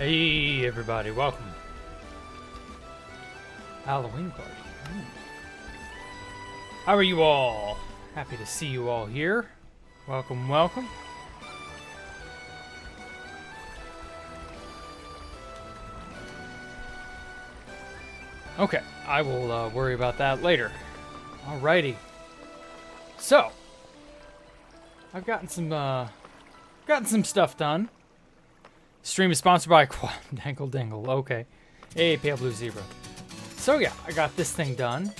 Hey everybody, welcome. Halloween party. How are you all? Happy to see you all here. Welcome, welcome. Okay, I will worry about that later. Alrighty. So, I've gotten some stuff done. Stream is sponsored by Dangle Dingle. Okay. Hey, Pale Blue Zebra. So yeah, I got this thing done.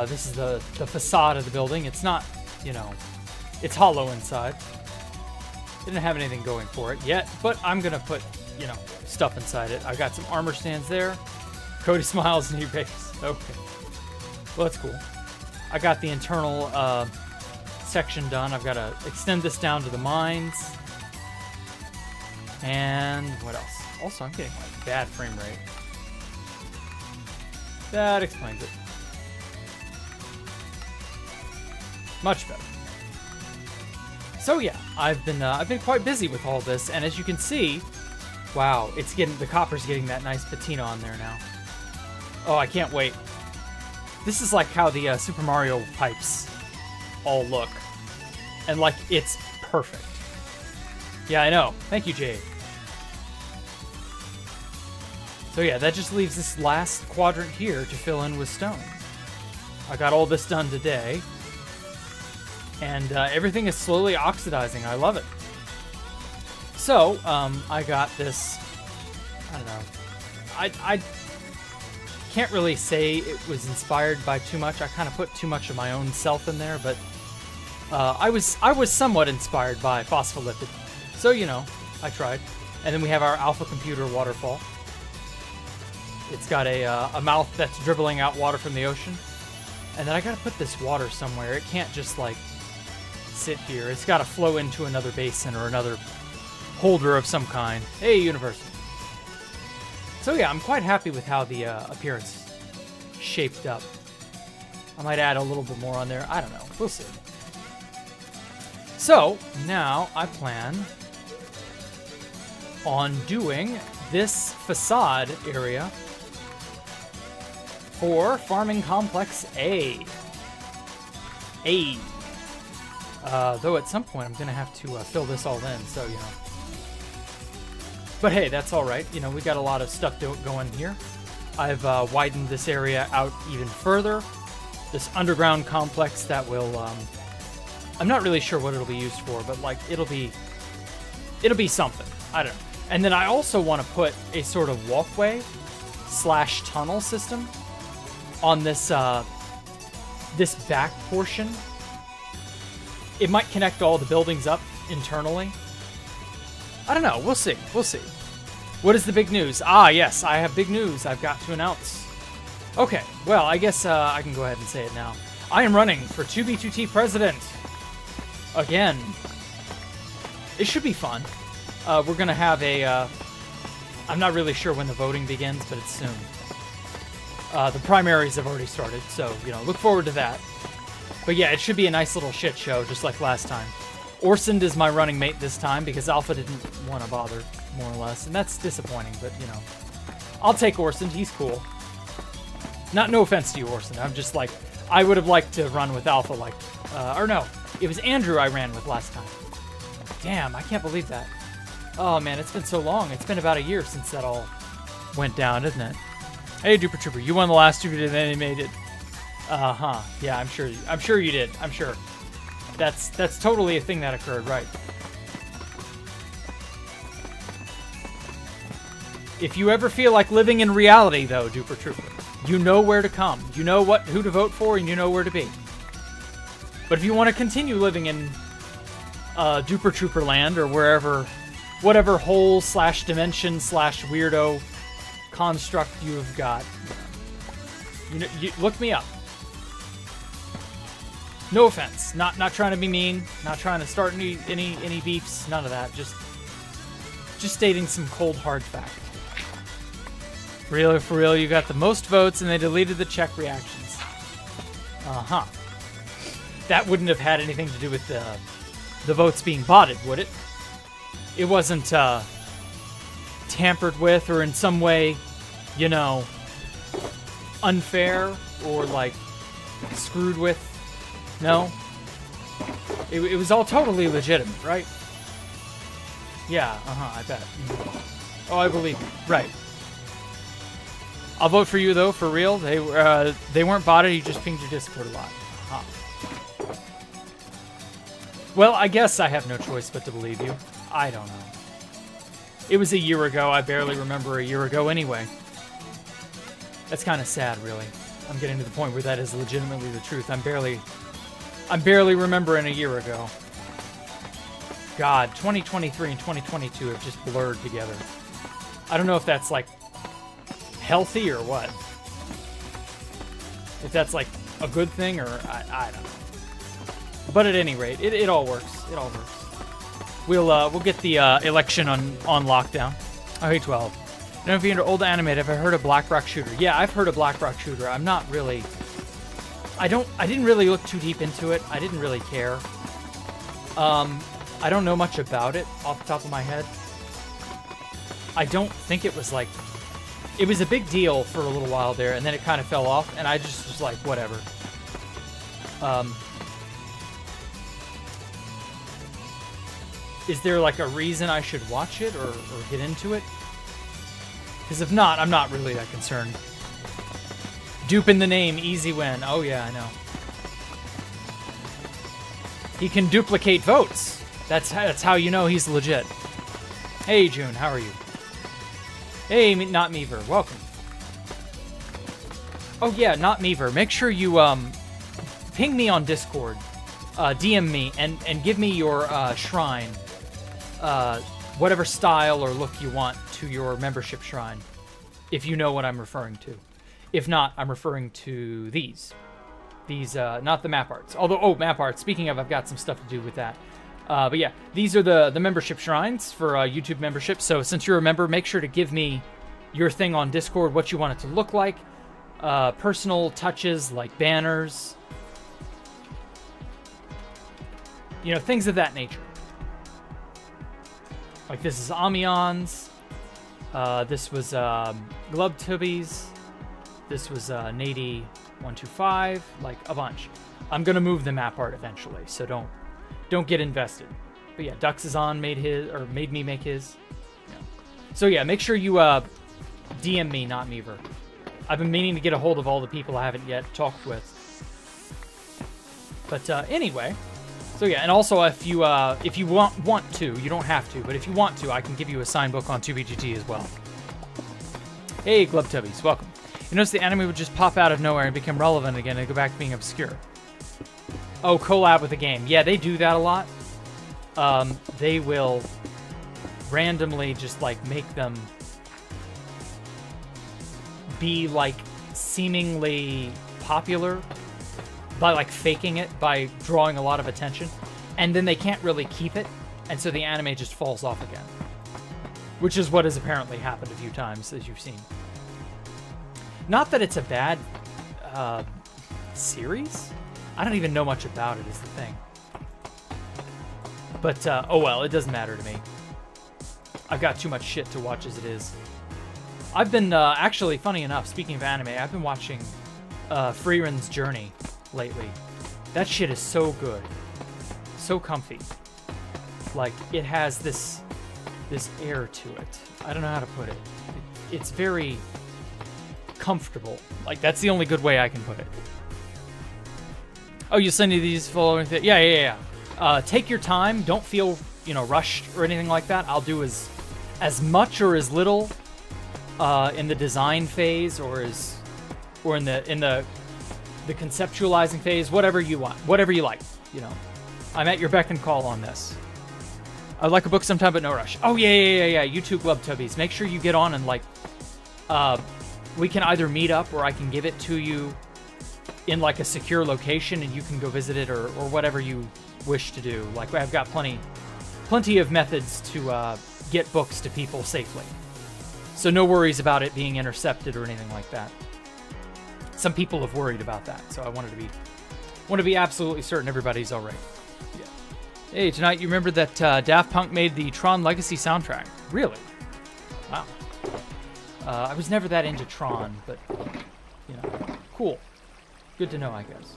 This is the facade of the building. It's not, you know, it's hollow inside. Didn't have anything going for it yet, but I'm gonna put, you know, stuff inside it. I got some armor stands there. Cody smiles in your face. Okay. Well, that's cool. I got the internal section done. I've got to extend this down to the mines. And what else? Also, I'm getting like bad frame rate. That explains it. Much better. So yeah, I've been quite busy with all this, and as you can see, wow, the copper's getting that nice patina on there now. Oh, I can't wait. This is like how the Super Mario pipes all look, and like it's perfect. Yeah, I know. Thank you, Jade. So yeah, that just leaves this last quadrant here to fill in with stone. I got all this done today. And everything is slowly oxidizing. I love it. So, I got this, I don't know. I can't really say it was inspired by too much. I kind of put too much of my own self in there, but I was somewhat inspired by phospholipid. So, you know, I tried. And then we have our alpha computer waterfall. It's got a mouth that's dribbling out water from the ocean. And then I gotta put this water somewhere. It can't just, like, sit here. It's gotta flow into another basin or another holder of some kind. Hey, University. So yeah, I'm quite happy with how the appearance shaped up. I might add a little bit more on there. I don't know. We'll see. So, now I plan on doing this facade area for Farming Complex A. Though at some point I'm going to have to fill this all in, so, you know. But hey, that's all right. You know, we got a lot of stuff going here. I've widened this area out even further. This underground complex that will, I'm not really sure what it'll be used for, but, like, it'll be something. I don't know. And then I also want to put a sort of walkway / tunnel system on this this back portion. It might connect all the buildings up internally. I don't know. We'll see. We'll see. What is the big news? Ah, yes, I have big news I've got to announce. Okay, well, I guess I can go ahead and say it now. I am running for 2B2T president. Again. It should be fun. We're going to have a... I'm not really sure when the voting begins, but it's soon. The primaries have already started, so, you know, look forward to that. But yeah, it should be a nice little shit show, just like last time. Orsond is my running mate this time, because Alpha didn't want to bother, more or less. And that's disappointing, but, you know. I'll take Orsond, he's cool. No offense to you, Orsond. I'm just like, I would have liked to run with Alpha, like, or no, it was Andrew I ran with last time. Damn, I can't believe that. Oh man, it's been so long. It's been about a year since that all went down, isn't it? Hey, Duper Trooper, you won the last two and then you made it. Uh-huh. Yeah, I'm sure you did. I'm sure. That's totally a thing that occurred, right? If you ever feel like living in reality, though, Duper Trooper, you know where to come. You know who to vote for, and you know where to be. But if you want to continue living in Duper Trooper land or whatever hole / dimension / weirdo construct you've got, you know, look me up. No offense, not trying to be mean, not trying to start any beefs, none of that. Just stating some cold hard fact. Really, for real, you got the most votes and they deleted the check reactions. Uh-huh. That wouldn't have had anything to do with the votes being botted, would it? It wasn't tampered with or in some way, you know, unfair or like screwed with. No? It was all totally legitimate, right? Yeah, I bet. Oh, I believe you. Right. I'll vote for you, though, for real. They weren't botted, you just pinged your Discord a lot. Well, I guess I have no choice but to believe you. I don't know. It was a year ago. I barely remember a year ago anyway. That's kind of sad, really. I'm getting to the point where that is legitimately the truth. I'm barely remembering a year ago. God, 2023 and 2022 have just blurred together. I don't know if that's, like, healthy or what. If that's, like, a good thing or... I don't know. But at any rate, it all works. It all works. We'll get the election on lockdown. Oh, hey, 12. I don't know if you're into old anime. Have I heard of Black Rock Shooter? Yeah, I've heard of Black Rock Shooter. I'm not really... I didn't really look too deep into it. I didn't really care. I don't know much about it off the top of my head. I don't think it was like... It was a big deal for a little while there, and then it kind of fell off, and I just was like, whatever. Is there like a reason I should watch it or get into it? Because if not, I'm not really that concerned. Dupe in the name, easy win. Oh yeah, I know. He can duplicate votes. That's how you know he's legit. Hey June, how are you? Hey, not Meaver, welcome. Oh yeah, not Meaver. Make sure you ping me on Discord, DM me, and give me your shrine, whatever style or look you want to your membership shrine, if you know what I'm referring to. If not, I'm referring to these. These, not the map arts. Although, map arts. Speaking of, I've got some stuff to do with that. But yeah, these are the membership shrines for YouTube membership. So since you're a member, make sure to give me your thing on Discord, what you want it to look like. Personal touches like banners. You know, things of that nature. Like this is Amion's. This was Glubtubbies. This was Nady125. Like a bunch. I'm gonna move the map art eventually, so don't get invested. But yeah, Duxizon made me make his. Yeah. So yeah, make sure you DM me, not Meaver. I've been meaning to get a hold of all the people I haven't yet talked with. But anyway, so yeah, and also if you want to, you don't have to, but if you want to, I can give you a signed book on 2BGT as well. Hey, Glubtubbies, welcome. You notice the anime would just pop out of nowhere and become relevant again and go back to being obscure. Oh, collab with a game. Yeah, they do that a lot. They will randomly just, like, make them be, like, seemingly popular by, like, faking it, by drawing a lot of attention. And then they can't really keep it, and so the anime just falls off again. Which is what has apparently happened a few times, as you've seen. Not that it's a bad series. I don't even know much about it, is the thing. But, oh well, it doesn't matter to me. I've got too much shit to watch as it is. I've been, actually, funny enough, speaking of anime, I've been watching Friren's Journey lately. That shit is so good. So comfy. Like, it has this air to it. I don't know how to put it. It's very comfortable. Like, that's the only good way I can put it. Oh, you send me these following things? Yeah. Take your time. Don't feel, rushed or anything like that. I'll do as much or as little in the design phase or in the conceptualizing phase, whatever you want, whatever you like. I'm at your beck and call on this. I'd like a book sometime, but no rush. Oh yeah. You two Glubtubbies, make sure you get on and we can either meet up or I can give it to you in like a secure location and you can go visit it or whatever you wish to do. Like, I've got plenty of methods to get books to people safely. So no worries about it being intercepted or anything like that. Some people have worried about that, so I want to be absolutely certain everybody's all right. Yeah. Hey, tonight you remember that Daft Punk made the Tron Legacy soundtrack? Really? Wow. I was never that into Tron, but, you know, cool. Good to know, I guess.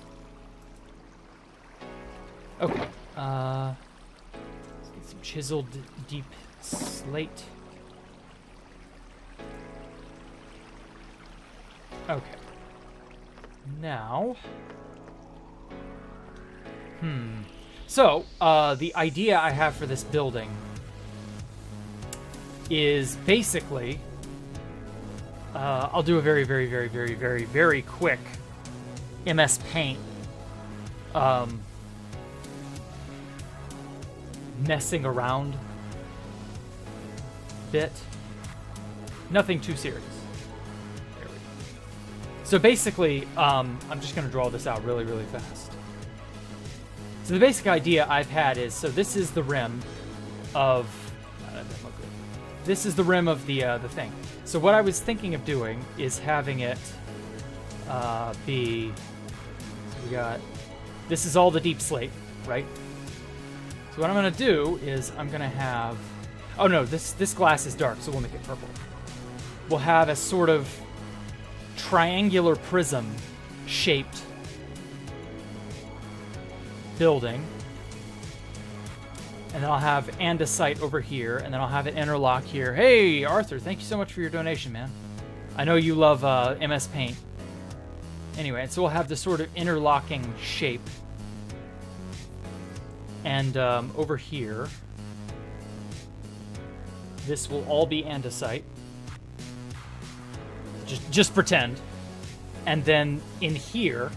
Okay. Let's get some chiseled deep slate. Okay. Now... So, the idea I have for this building is basically... I'll do a very quick MS Paint messing around bit. Nothing too serious. There we go. So basically, I'm just going to draw this out really fast. So the basic idea I've had is, so this is the rim of... that doesn't look good. This is the rim of the thing. So what I was thinking of doing is having it be... So we got... This is all the deep slate, right? So what I'm going to do is I'm going to have... Oh no, this glass is dark, so we'll make it purple. We'll have a sort of triangular prism shaped building. And then I'll have andesite over here, and then I'll have an interlock here. Hey, Arthur, thank you so much for your donation, man. I know you love MS Paint. Anyway, so we'll have this sort of interlocking shape. And over here, this will all be andesite. Just pretend. And then in here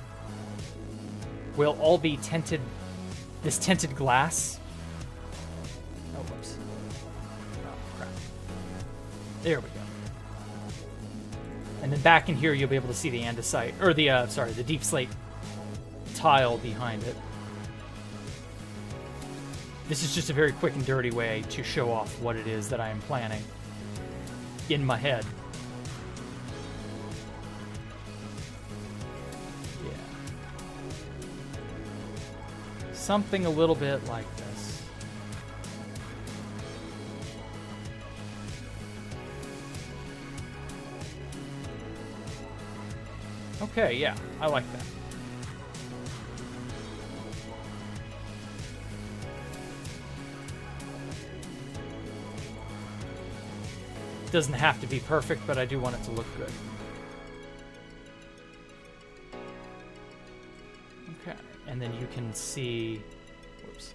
will all be tinted, this tinted glass. Oh, whoops. Oh, crap. There we go. And then back in here, you'll be able to see the andesite, or the, the deep slate tile behind it. This is just a very quick and dirty way to show off what it is that I am planning in my head. Yeah. Something a little bit like this. Okay, yeah, I like that. Doesn't have to be perfect, but I do want it to look good. Okay, and then you can see, whoops,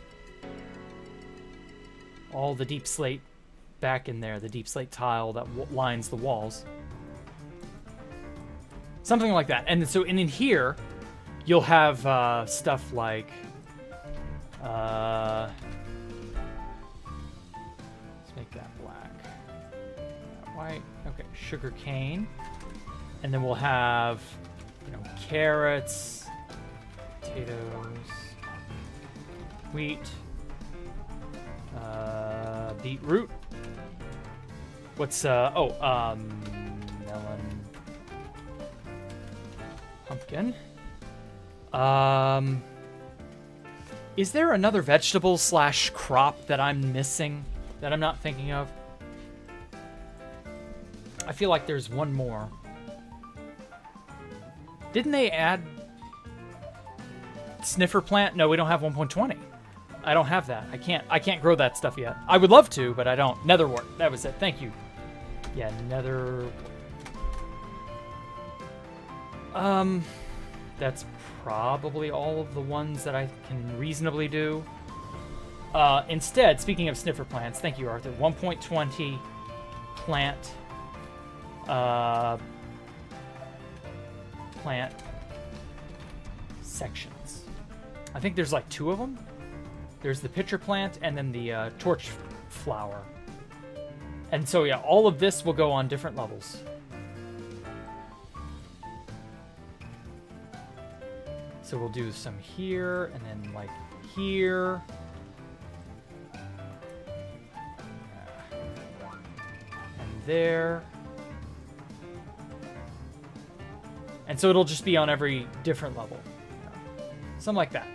all the deep slate back in there, the deep slate tile that lines the walls. Something like that. And so in here, you'll have stuff like, let's make that black. White. Okay, sugar cane. And then we'll have, you know, carrots, potatoes, wheat, beetroot. What's, melon, pumpkin. Is there another vegetable / crop that I'm missing that I'm not thinking of? I feel like there's one more. Didn't they add sniffer plant? No, we don't have 1.20. I don't have that. I can't grow that stuff yet. I would love to, but I don't. Netherwort. That was it. Thank you. Yeah, netherwort. That's probably all of the ones that I can reasonably do. Instead, speaking of sniffer plants, thank you, Arthur. 1.20 plant sections. I think there's like 2 of them. There's the pitcher plant and then the torch flower. And so yeah, all of this will go on different levels. So we'll do some here and then like here. And there. And so it'll just be on every different level. Something like that.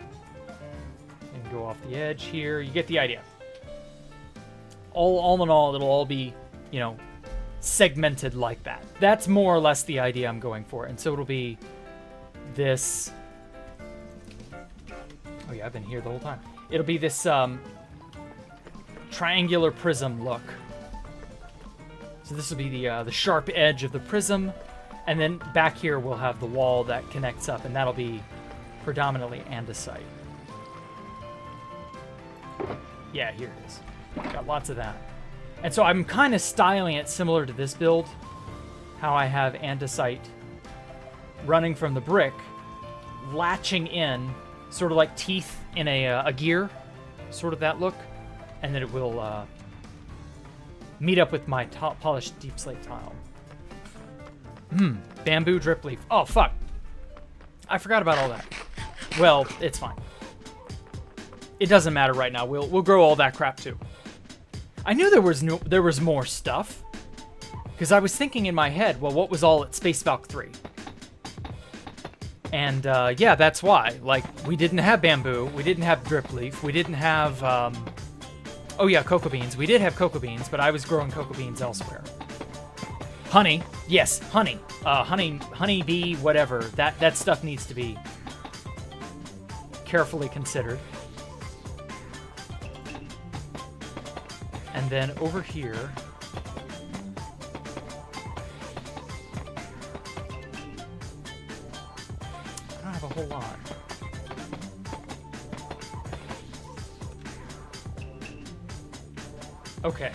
And go off the edge here. You get the idea. All in all, it'll all be, you know, segmented like that. That's more or less the idea I'm going for. And so it'll be this. Oh yeah, I've been here the whole time. It'll be this triangular prism look. So this will be the sharp edge of the prism, and then back here we'll have the wall that connects up, and that'll be predominantly andesite. Yeah, here it is. Got lots of that. And so I'm kind of styling it similar to this build, how I have andesite running from the brick, latching in, sort of like teeth in a gear, sort of that look, and then it will meet up with my top polished deep slate tile. Bamboo drip leaf. Oh, fuck. I forgot about all that. Well, it's fine. It doesn't matter right now. We'll grow all that crap too. I knew there was more stuff, because I was thinking in my head, well, what was all at Space Valk 3? And yeah, that's why. Like, we didn't have bamboo, we didn't have drip leaf, we didn't have oh yeah, cocoa beans. We did have cocoa beans, but I was growing cocoa beans elsewhere. Honey, yes, honey. Honey bee, whatever. That stuff needs to be carefully considered. And then over here, I don't have a whole lot. Okay,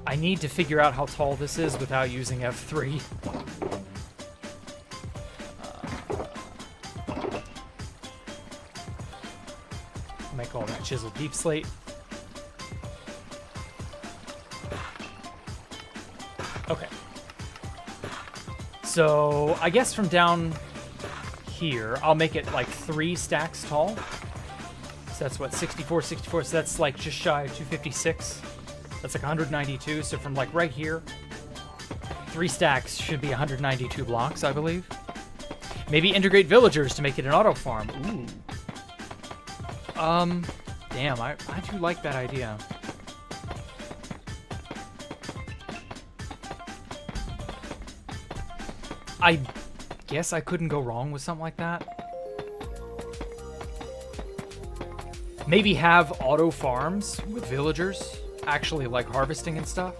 I need to figure out how tall this is without using F3. Make all that chiseled deep slate. Okay. So, I guess from down here, I'll make it like 3 stacks tall. So that's what, 64, so that's like just shy of 256. That's like 192, so from like right here, 3 stacks should be 192 blocks, I believe. Maybe integrate villagers to make it an auto farm. Ooh. Damn, I do like that idea. I guess I couldn't go wrong with something like that. Maybe have auto farms with villagers actually like harvesting and stuff.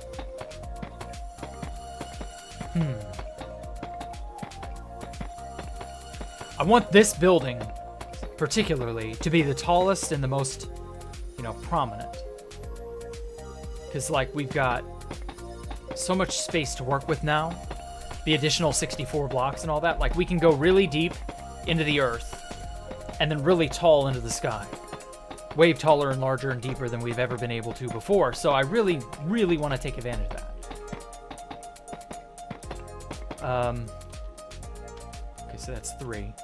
I want this building particularly to be the tallest and the most, you know, prominent. Because like we've got so much space to work with now. The additional 64 blocks and all that. Like we can go really deep into the earth and then really tall into the sky. Way taller and larger and deeper than we've ever been able to before. So I really, really want to take advantage of that. Okay, so that's 3.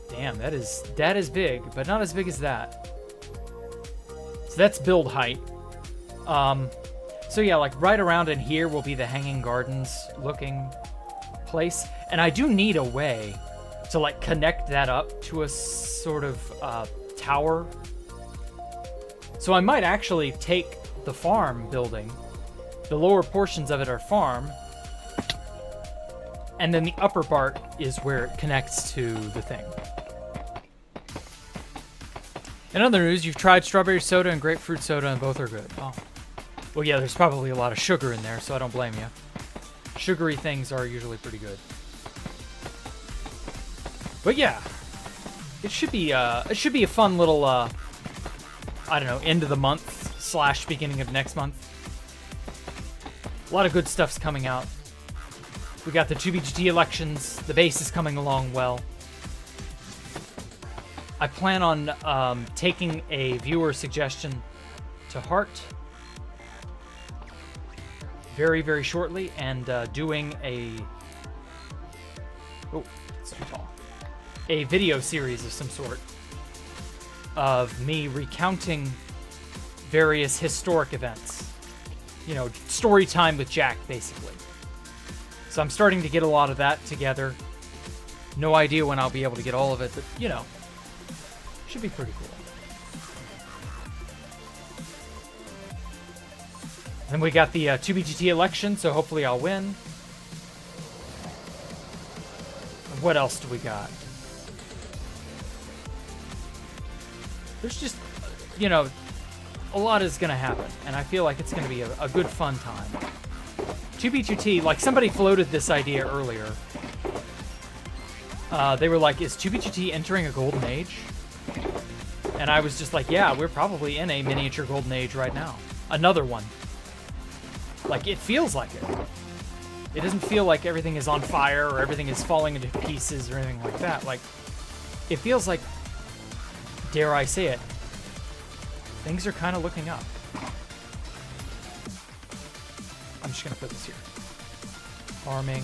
Damn, that is big, but not as big as that. So that's build height. So yeah, like right around in here will be the hanging gardens looking place. And I do need a way to like connect that up to a sort of tower. So I might actually take the farm building, the lower portions of it are farm, and then the upper part is where it connects to the thing. In other news, you've tried strawberry soda and grapefruit soda and both are good. Oh. Well, yeah, there's probably a lot of sugar in there, so I don't blame you. Sugary things are usually pretty good. But yeah, it should be a fun little, I don't know, end of the month / beginning of next month. A lot of good stuff's coming out. We got the 2BGT elections. The base is coming along well. I plan on taking a viewer suggestion to heart very, very shortly and doing a... Oh, it's too tall. A video series of some sort of me recounting various historic events. You know, story time with Jack, basically. So I'm starting to get a lot of that together. No idea when I'll be able to get all of it, but, you know, should be pretty cool. Then we got the 2BGT election, so hopefully I'll win. What else do we got? There's just, you know, a lot is going to happen, and I feel like it's going to be a good fun time. 2B2T, like somebody floated this idea earlier. They were like, is 2B2T entering a golden age? And I was just like, yeah, we're probably in a miniature golden age right now. Another one. Like, it feels like it. It doesn't feel like everything is on fire or everything is falling into pieces or anything like that. Like, it feels like, dare I say it, things are kind of looking up. I'm just going to put this here. Farming.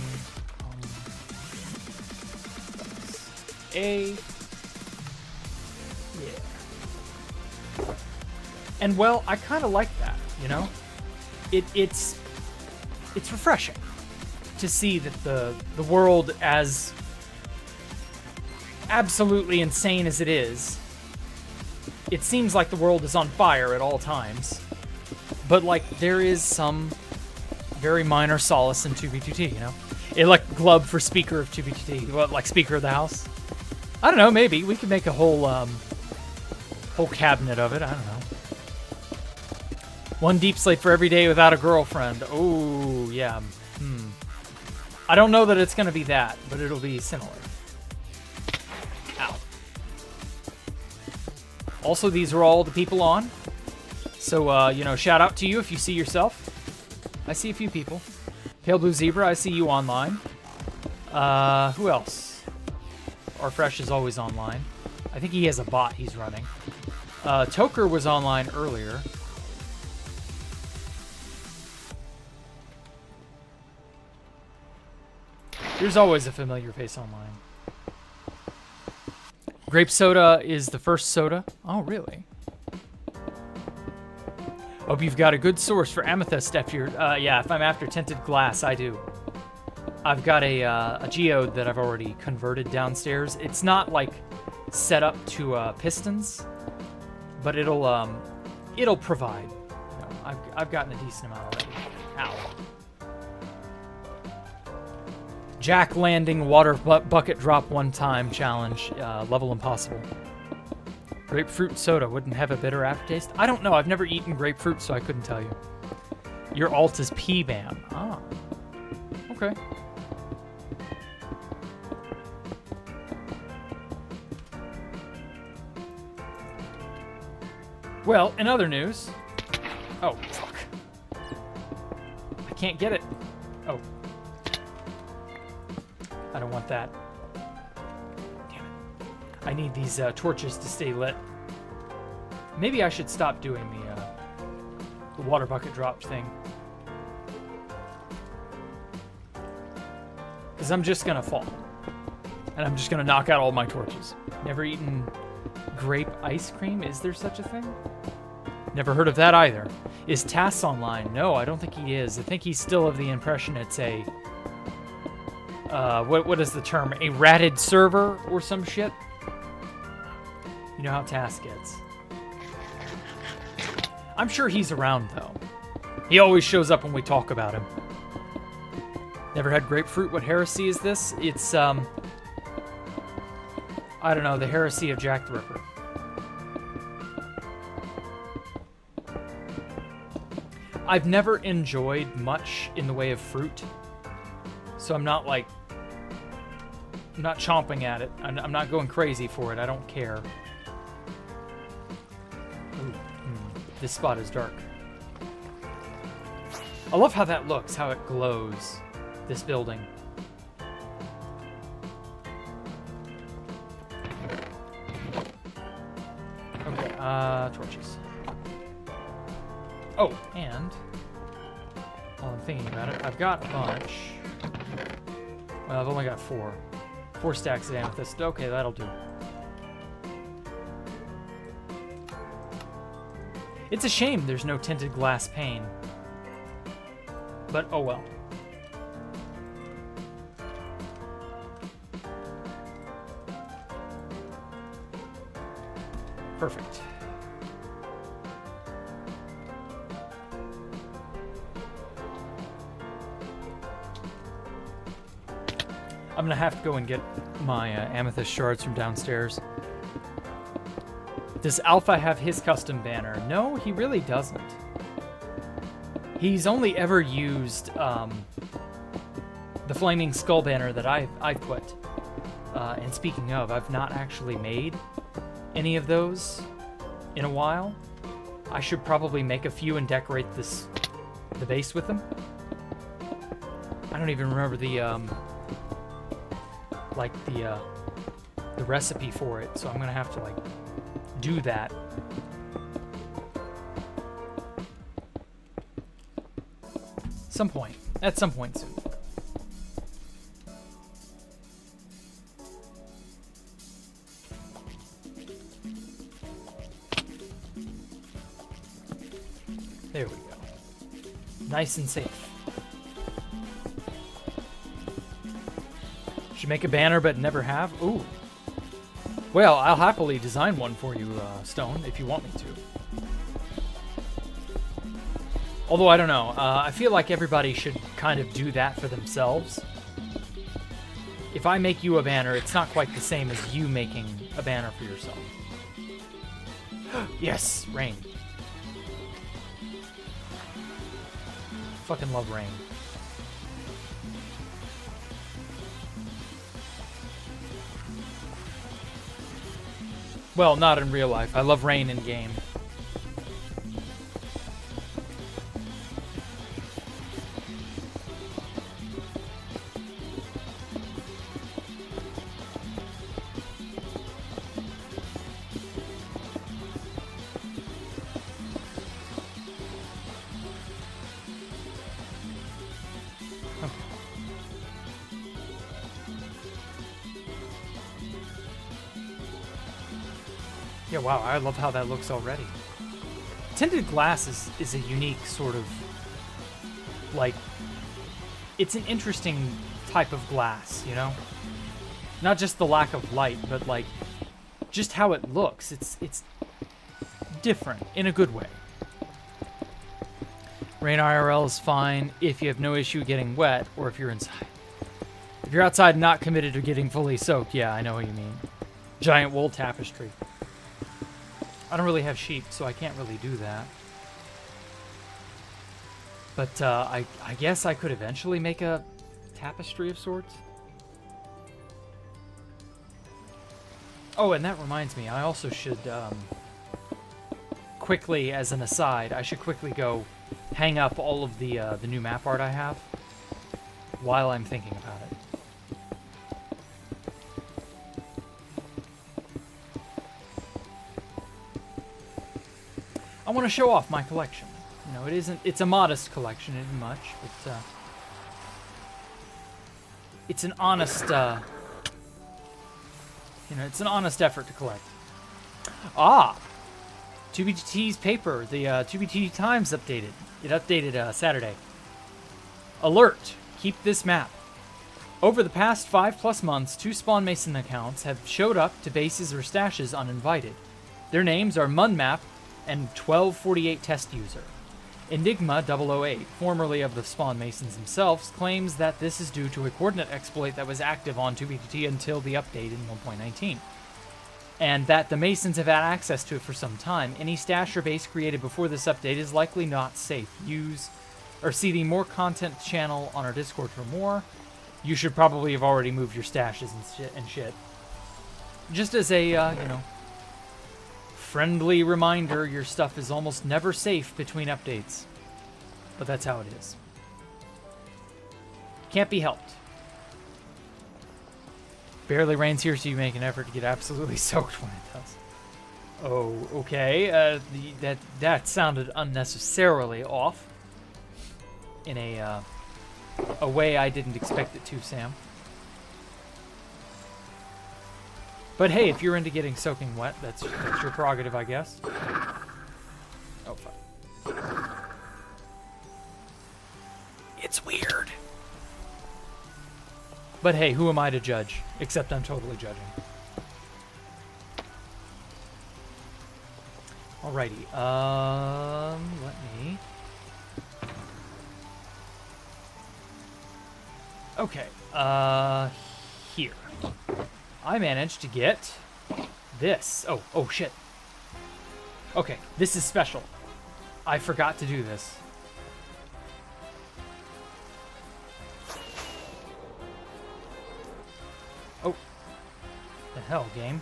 Yeah. And, well, I kind of like that, you know? It's refreshing to see that the world, as absolutely insane as it is, it seems like the world is on fire at all times. But, like, there is some very minor solace in 2B2T, you know? Elect Glub for Speaker of 2B2T. What, like Speaker of the House? I don't know, maybe. We could make a whole cabinet of it. I don't know. One deep slate for every day without a girlfriend. Oh, yeah. I don't know that it's going to be that, but it'll be similar. Ow. Also, these are all the people on. So, you know, shout out to you if you see yourself. I see a few people. Pale Blue Zebra, I see you online. Who else? Fresh is always online. I think he has a bot he's running. Toker was online earlier. There's always a familiar face online. Grape soda is the first soda. Oh, really? Hope you've got a good source for amethyst if you're... yeah, if I'm after tinted glass, I do. I've got a geode that I've already converted downstairs. It's not, like, set up to pistons, but it'll provide. You know, I've gotten a decent amount already. Ow. Jack landing water bucket drop one time challenge, level impossible. Grapefruit soda wouldn't have a bitter aftertaste. I don't know. I've never eaten grapefruit, so I couldn't tell you. Your alt is P-Bam. Ah. Okay. Well, in other news... Oh, fuck. I can't get it. Oh. I don't want that. Damn it. I need these torches to stay lit. Maybe I should stop doing the water bucket drop thing. Because I'm just going to fall. And I'm just going to knock out all my torches. Never eaten grape ice cream? Is there such a thing? Never heard of that either. Is Tass online? No, I don't think he is. I think he's still of the impression it's a... what is the term? A ratted server or some shit? You know how Tass gets. I'm sure he's around, though. He always shows up when we talk about him. Never had grapefruit. What heresy is this? It's, I don't know, the heresy of Jacktherippa. I've never enjoyed much in the way of fruit. So I'm not, like... I'm not chomping at it. I'm not going crazy for it. I don't care. Ooh, this spot is dark. I love how that looks, how it glows, this building. Okay, torches. Oh, and while I'm thinking about it, I've got a bunch. Well, I've only got 4. 4 stacks of amethyst. Okay, that'll do. It's a shame there's no tinted glass pane. But, oh well. Perfect. I'm gonna have to go and get my amethyst shards from downstairs. Does Alpha have his custom banner? No, he really doesn't. He's only ever used the flaming skull banner that I've put. And speaking of, I've not actually made any of those in a while. I should probably make a few and decorate the base with them. I don't even remember the recipe for it, so I'm gonna have to like do that. At some point soon. There we go. Nice and safe. Should make a banner but never have? Ooh. Well, I'll happily design one for you, Stone, if you want me to. Although, I don't know. I feel like everybody should kind of do that for themselves. If I make you a banner, it's not quite the same as you making a banner for yourself. Yes! Rain. Fucking love rain. Well, not in real life. I love rain in game. Yeah, wow, I love how that looks already. Tinted glass is a unique sort of, like, it's an interesting type of glass, you know? Not just the lack of light, but, like, just how it looks. It's different, in a good way. Rain IRL is fine if you have no issue getting wet, or if you're inside. If you're outside not committed to getting fully soaked, yeah, I know what you mean. Giant wool tapestry. I don't really have sheep, so I can't really do that. But I guess I could eventually make a tapestry of sorts. Oh, and that reminds me, I also should quickly, as an aside, I should quickly go hang up all of the new map art I have while I'm thinking about it. I want to show off my collection. You know, it's a modest collection, it isn't much, but it's an honest, it's an honest effort to collect. Ah! 2BT's paper, the 2BT Times updated. It updated Saturday. Alert! Keep this map. Over the past 5+ months, 2 Spawn Mason accounts have showed up to bases or stashes uninvited. Their names are Munmap and 1248 Test User. Enigma 008, formerly of the Spawn Masons themselves, claims that this is due to a coordinate exploit that was active on 2BT until the update in 1.19. And that the Masons have had access to it for some time. Any stash or base created before this update is likely not safe. Use or see the more content channel on our Discord for more. You should probably have already moved your stashes and shit. Just as a, friendly reminder, your stuff is almost never safe between updates. But that's how it is. Can't be helped. Barely rains here, so you make an effort to get absolutely soaked when it does. Oh, okay. That sounded unnecessarily off. In a way I didn't expect it to, Sam. But hey, if you're into getting soaking wet, that's your prerogative, I guess. Oh, fuck. It's weird. But hey, who am I to judge? Except I'm totally judging. Alrighty, let me... Okay, here. I managed to get this. Oh shit. Okay, this is special. I forgot to do this. Oh. The hell, game?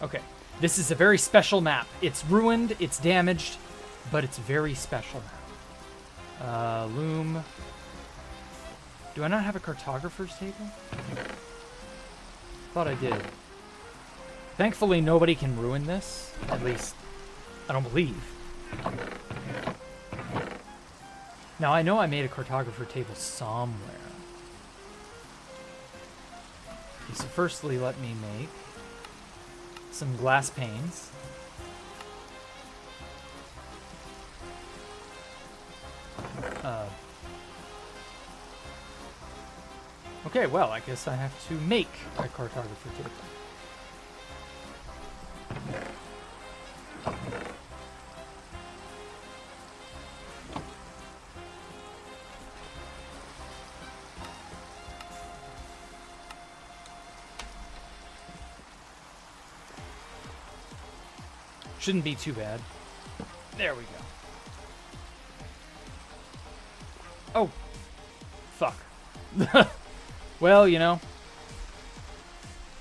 Okay. This is a very special map. It's ruined, it's damaged, but it's a very special map. Loom. Do I not have a cartographer's table? Thought I did. Thankfully, nobody can ruin this. At least, I don't believe. Now, I know I made a cartographer table somewhere. Okay, so firstly, let me make some glass panes. Okay, well, I guess I have to make a cartographer table. Shouldn't be too bad. There we go. Oh. Fuck. Well, you know.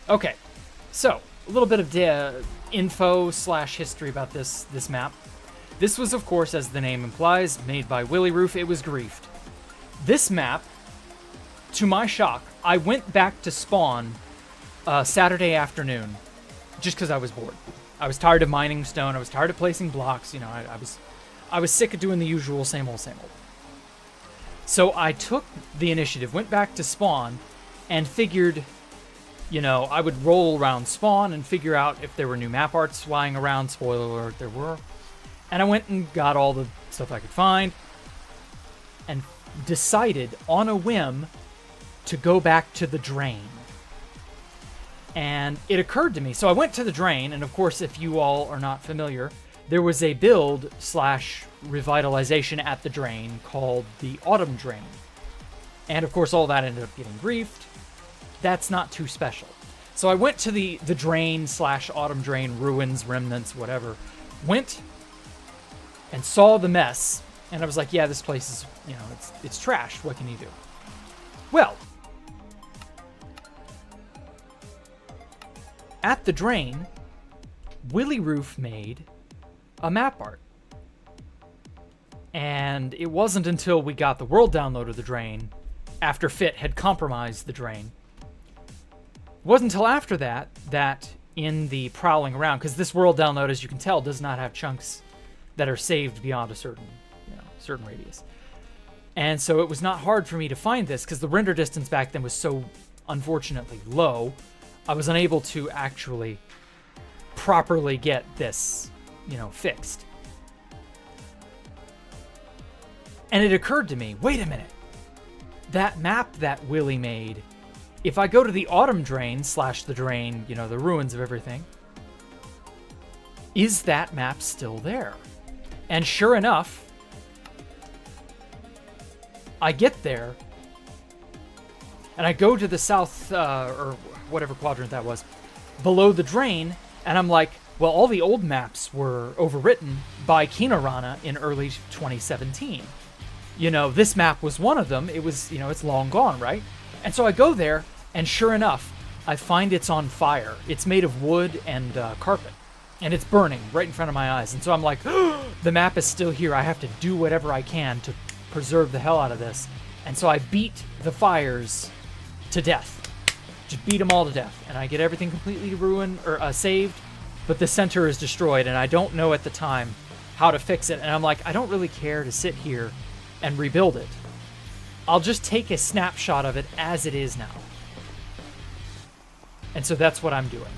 Okay. So, a little bit of info/history about this map. This was, of course, as the name implies, made by Willy Roof. It was griefed. This map, to my shock, I went back to spawn Saturday afternoon just because I was bored. I was tired of mining stone. I was tired of placing blocks. You know, I was sick of doing the usual same old, same old. So I took the initiative, went back to spawn, and figured, you know, I would roll around spawn and figure out if there were new map arts flying around. Spoiler alert, there were. And I went and got all the stuff I could find and decided on a whim to go back to the drain. And it occurred to me. So I went to the drain, and of course, if you all are not familiar, there was a build/revitalization at the drain called the Autumn Drain. And of course, all that ended up getting griefed. That's not too special. So I went to the drain/Autumn Drain, ruins, remnants, whatever. Went and saw the mess, and I was like, yeah, this place is, you know, it's trashed. What can you do? Well, at the drain, Willy Roof made a map art. And it wasn't until we got the world download of the drain, after Fit had compromised the drain, it wasn't until after that in the prowling around, because this world download, as you can tell, does not have chunks that are saved beyond a certain radius. And so it was not hard for me to find this, because the render distance back then was so unfortunately low, I was unable to actually properly get this, you know, fixed. And it occurred to me, wait a minute, that map that Willy made, if I go to the Autumn Drain /the drain, you know, the ruins of everything, is that map still there? And sure enough, I get there, and I go to the south, or whatever quadrant that was, below the drain, and I'm like, well, all the old maps were overwritten by Kinorana in early 2017. You know, this map was one of them. It was, you know, it's long gone, right? And so I go there, and sure enough, I find it's on fire. It's made of wood and carpet, and it's burning right in front of my eyes. And so I'm like, oh, the map is still here. I have to do whatever I can to preserve the hell out of this. And so I beat the fires to death. Just beat them all to death. And I get everything completely ruined, or saved, but the center is destroyed, and I don't know at the time how to fix it. And I'm like, I don't really care to sit here and rebuild it. I'll just take a snapshot of it as it is now. And so that's what I'm doing.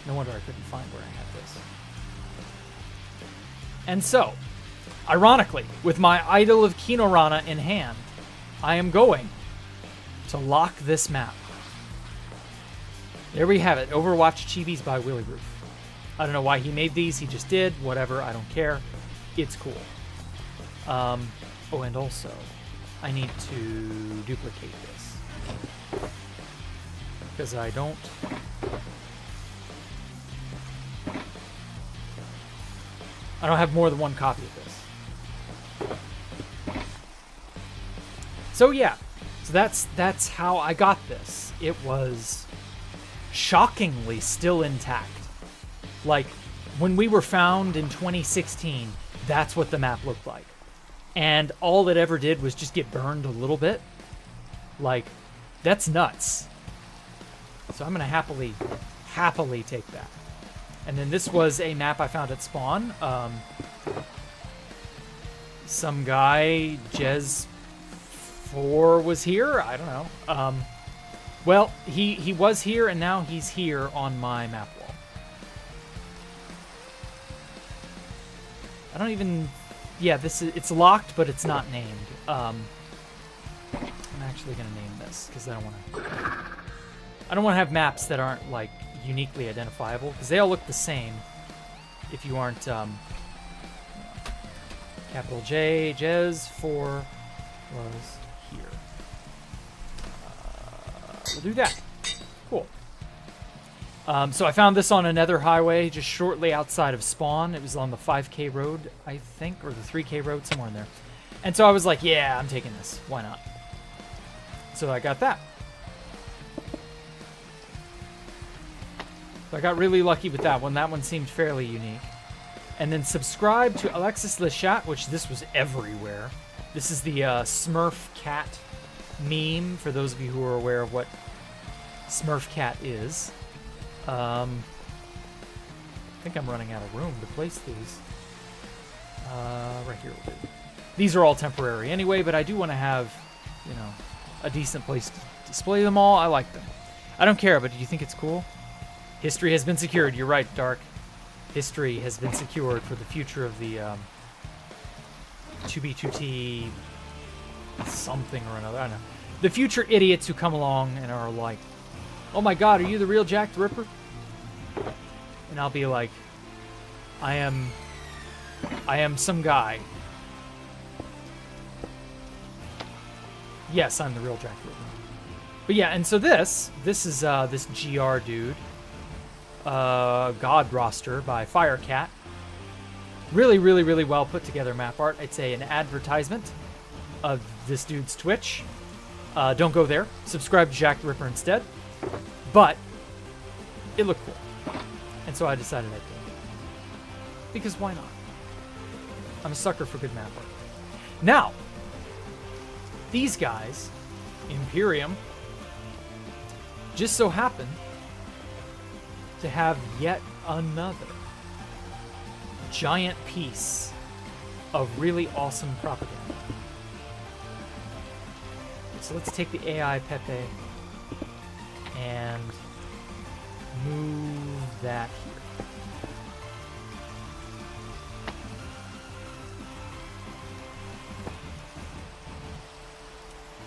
No wonder I couldn't find where I had this. And so, ironically, with my Idol of Kinorana in hand, I am going to lock this map. There we have it. Overwatch Chibis by Willy Roof. I don't know why he made these. He just did. Whatever. I don't care. It's cool. Oh, and also, I need to duplicate this. Because I don't... have more than one copy of this. So yeah. So that's how I got this. It was shockingly still intact. Like, when we were found in 2016, that's what the map looked like. And all it ever did was just get burned a little bit. Like, that's nuts. So I'm going to happily take that. And then this was a map I found at spawn. Some guy, Jez4, was here. I don't know. Well, he was here, and now he's here on my map wall. I don't even... Yeah, it's locked, but it's not named. I'm actually going to name this, because I don't want to have maps that aren't, like, uniquely identifiable, because they all look the same if you aren't, capital J, Jez4 was here. We'll do that. Cool. So I found this on a nether highway just shortly outside of spawn. It was on the 5K road, I think, or the 3K road, somewhere in there. And so I was like, yeah, I'm taking this. Why not? So I got that. So I got really lucky with that one. That one seemed fairly unique. And then subscribe to Alexis Le Chat, which this was everywhere. This is the Smurf cat meme, for those of you who are aware of what Smurf cat is. I think I'm running out of room to place these. Right here will do. These are all temporary anyway, but I do want to have, you know, a decent place to display them all. I like them. I don't care, but do you think it's cool? History has been secured. You're right, Dark. History has been secured for the future of the 2B2T something or another. I don't know. The future idiots who come along and are like, oh my god, are you the real Jacktherippa? And I'll be like, I am some guy. Yes, I'm the real Jacktherippa. But yeah, and so this is this GR dude. God roster by Firecat. Really, really, really well put together map art. I'd say an advertisement of this dude's Twitch. Don't go there. Subscribe to Jacktherippa instead. But it looked cool. And so I decided I'd do it. Because why not? I'm a sucker for good map art. Now, these guys, Imperium, just so happen to have yet another giant piece of really awesome propaganda. So let's take the AI Pepe and move that here.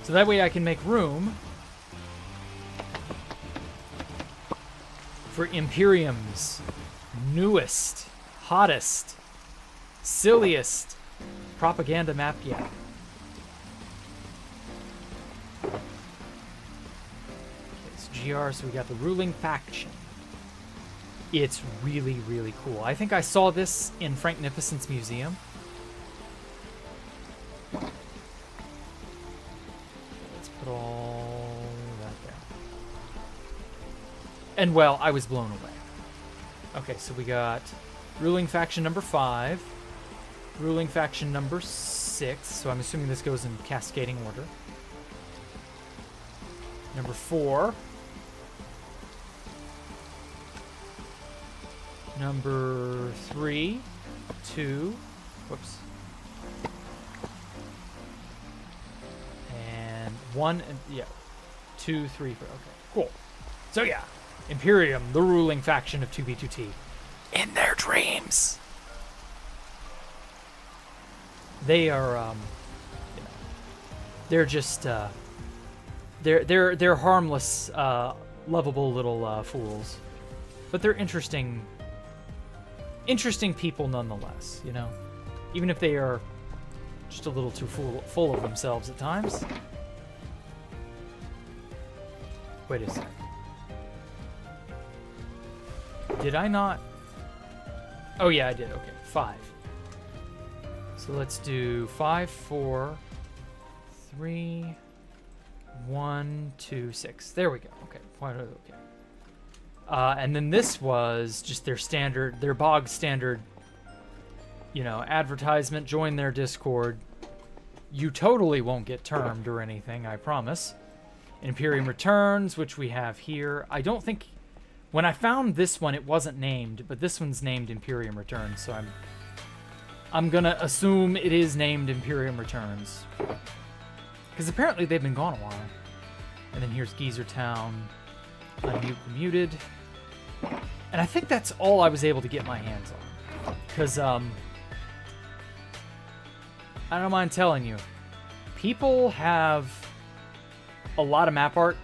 So that way I can make room for Imperium's newest, hottest, silliest propaganda map yet. It's GR, so we got the ruling faction. It's really, really cool. I think I saw this in Franknificent's museum. Let's put all that there. And well, I was blown away. Okay, so we got ruling faction number 5, ruling faction number 6, so I'm assuming this goes in cascading order. Number 4. Number 3, 2, whoops. And 1, and yeah, 2, 3, 4, okay, cool. So yeah, Imperium, the ruling faction of 2B2T. In their dreams. They are, you know, they're just, they're harmless, lovable little fools, but they're interesting interesting people nonetheless, you know? Even if they are just a little too full of themselves at times. Wait a sec. Did I not? Oh yeah, I did. Okay, 5. So let's do 5, 4, 3, 1, 2, 6. There we go. Okay. Okay. And then this was just their standard, their bog standard, you know, advertisement. Join their Discord. You totally won't get termed or anything, I promise. Imperium Returns, which we have here. I don't think, when I found this one, it wasn't named, but this one's named Imperium Returns, so I'm gonna assume it is named Imperium Returns. Because apparently they've been gone a while. And then here's Geezer Town. Unmute muted. And I think that's all I was able to get my hands on. Because, I don't mind telling you, people have a lot of map art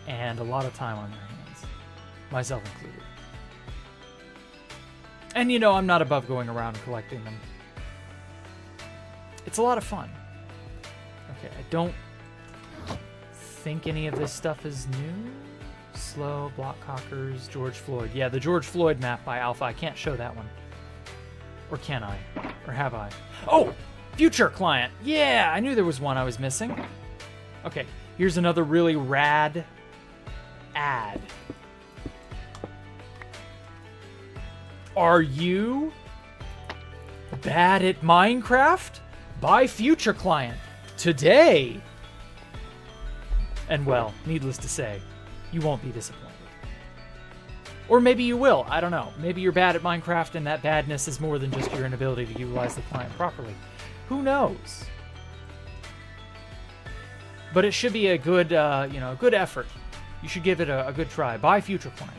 and a lot of time on their hands, myself included. And you know, I'm not above going around and collecting them. It's a lot of fun. Okay, I don't think any of this stuff is new. Slow, Blockcockers, George Floyd. Yeah, the George Floyd map by Alpha. I can't show that one. Or can I? Or have I? Oh! Future client! Yeah! I knew there was one I was missing. Okay, here's another really rad ad. Are you bad at Minecraft? Buy Future Client today! And well, needless to say, you won't be disappointed. Or maybe you will, I don't know. Maybe you're bad at Minecraft and that badness is more than just your inability to utilize the client properly. Who knows? But it should be a good, you know, a good effort. You should give it a good try. Buy Future Client.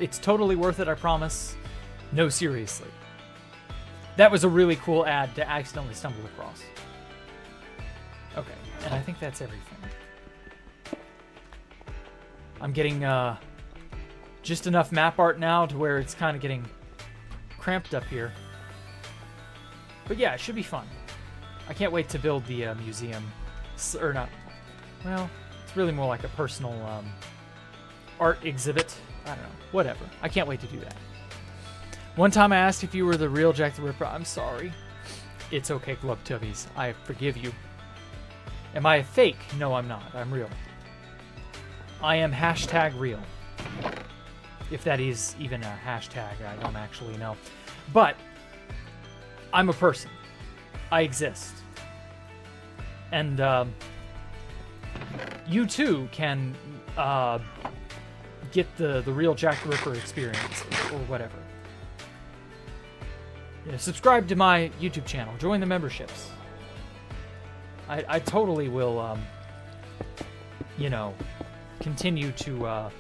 It's totally worth it, I promise. No, seriously. That was a really cool ad to accidentally stumble across. Okay, and I think that's everything. I'm getting just enough map art now to where it's kind of getting cramped up here. But yeah, it should be fun. I can't wait to build the museum. Or not. Well, it's really more like a personal art exhibit. I don't know. Whatever. I can't wait to do that. One time I asked if you were the real Jacktherippa. I'm sorry. It's okay, Glubtubbies. I forgive you. Am I a fake? No, I'm not. I'm real. I am #real. If that is even a hashtag, I don't actually know. But I'm a person. I exist. And you too can get the real Jacktherippa experience or whatever. Yeah, subscribe to my YouTube channel. Join the memberships. I totally will, you know, continue to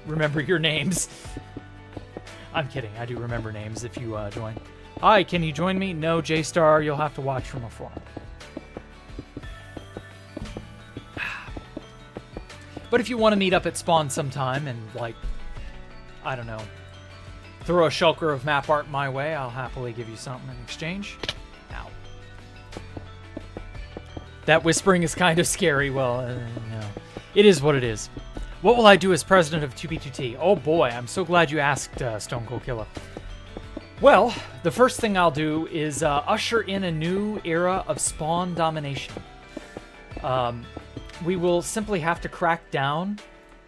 remember your names. I'm kidding. I do remember names if you join. Hi, can you join me? No, J-Star, you'll have to watch from afar. But if you want to meet up at spawn sometime and, like, I don't know, throw a shulker of map art my way, I'll happily give you something in exchange. Ow. That whispering is kind of scary. Well, no. It is what it is. What will I do as president of 2B2T? Oh boy, I'm so glad you asked, Stone Cold Killer. Well, the first thing I'll do is usher in a new era of spawn domination. We will simply have to crack down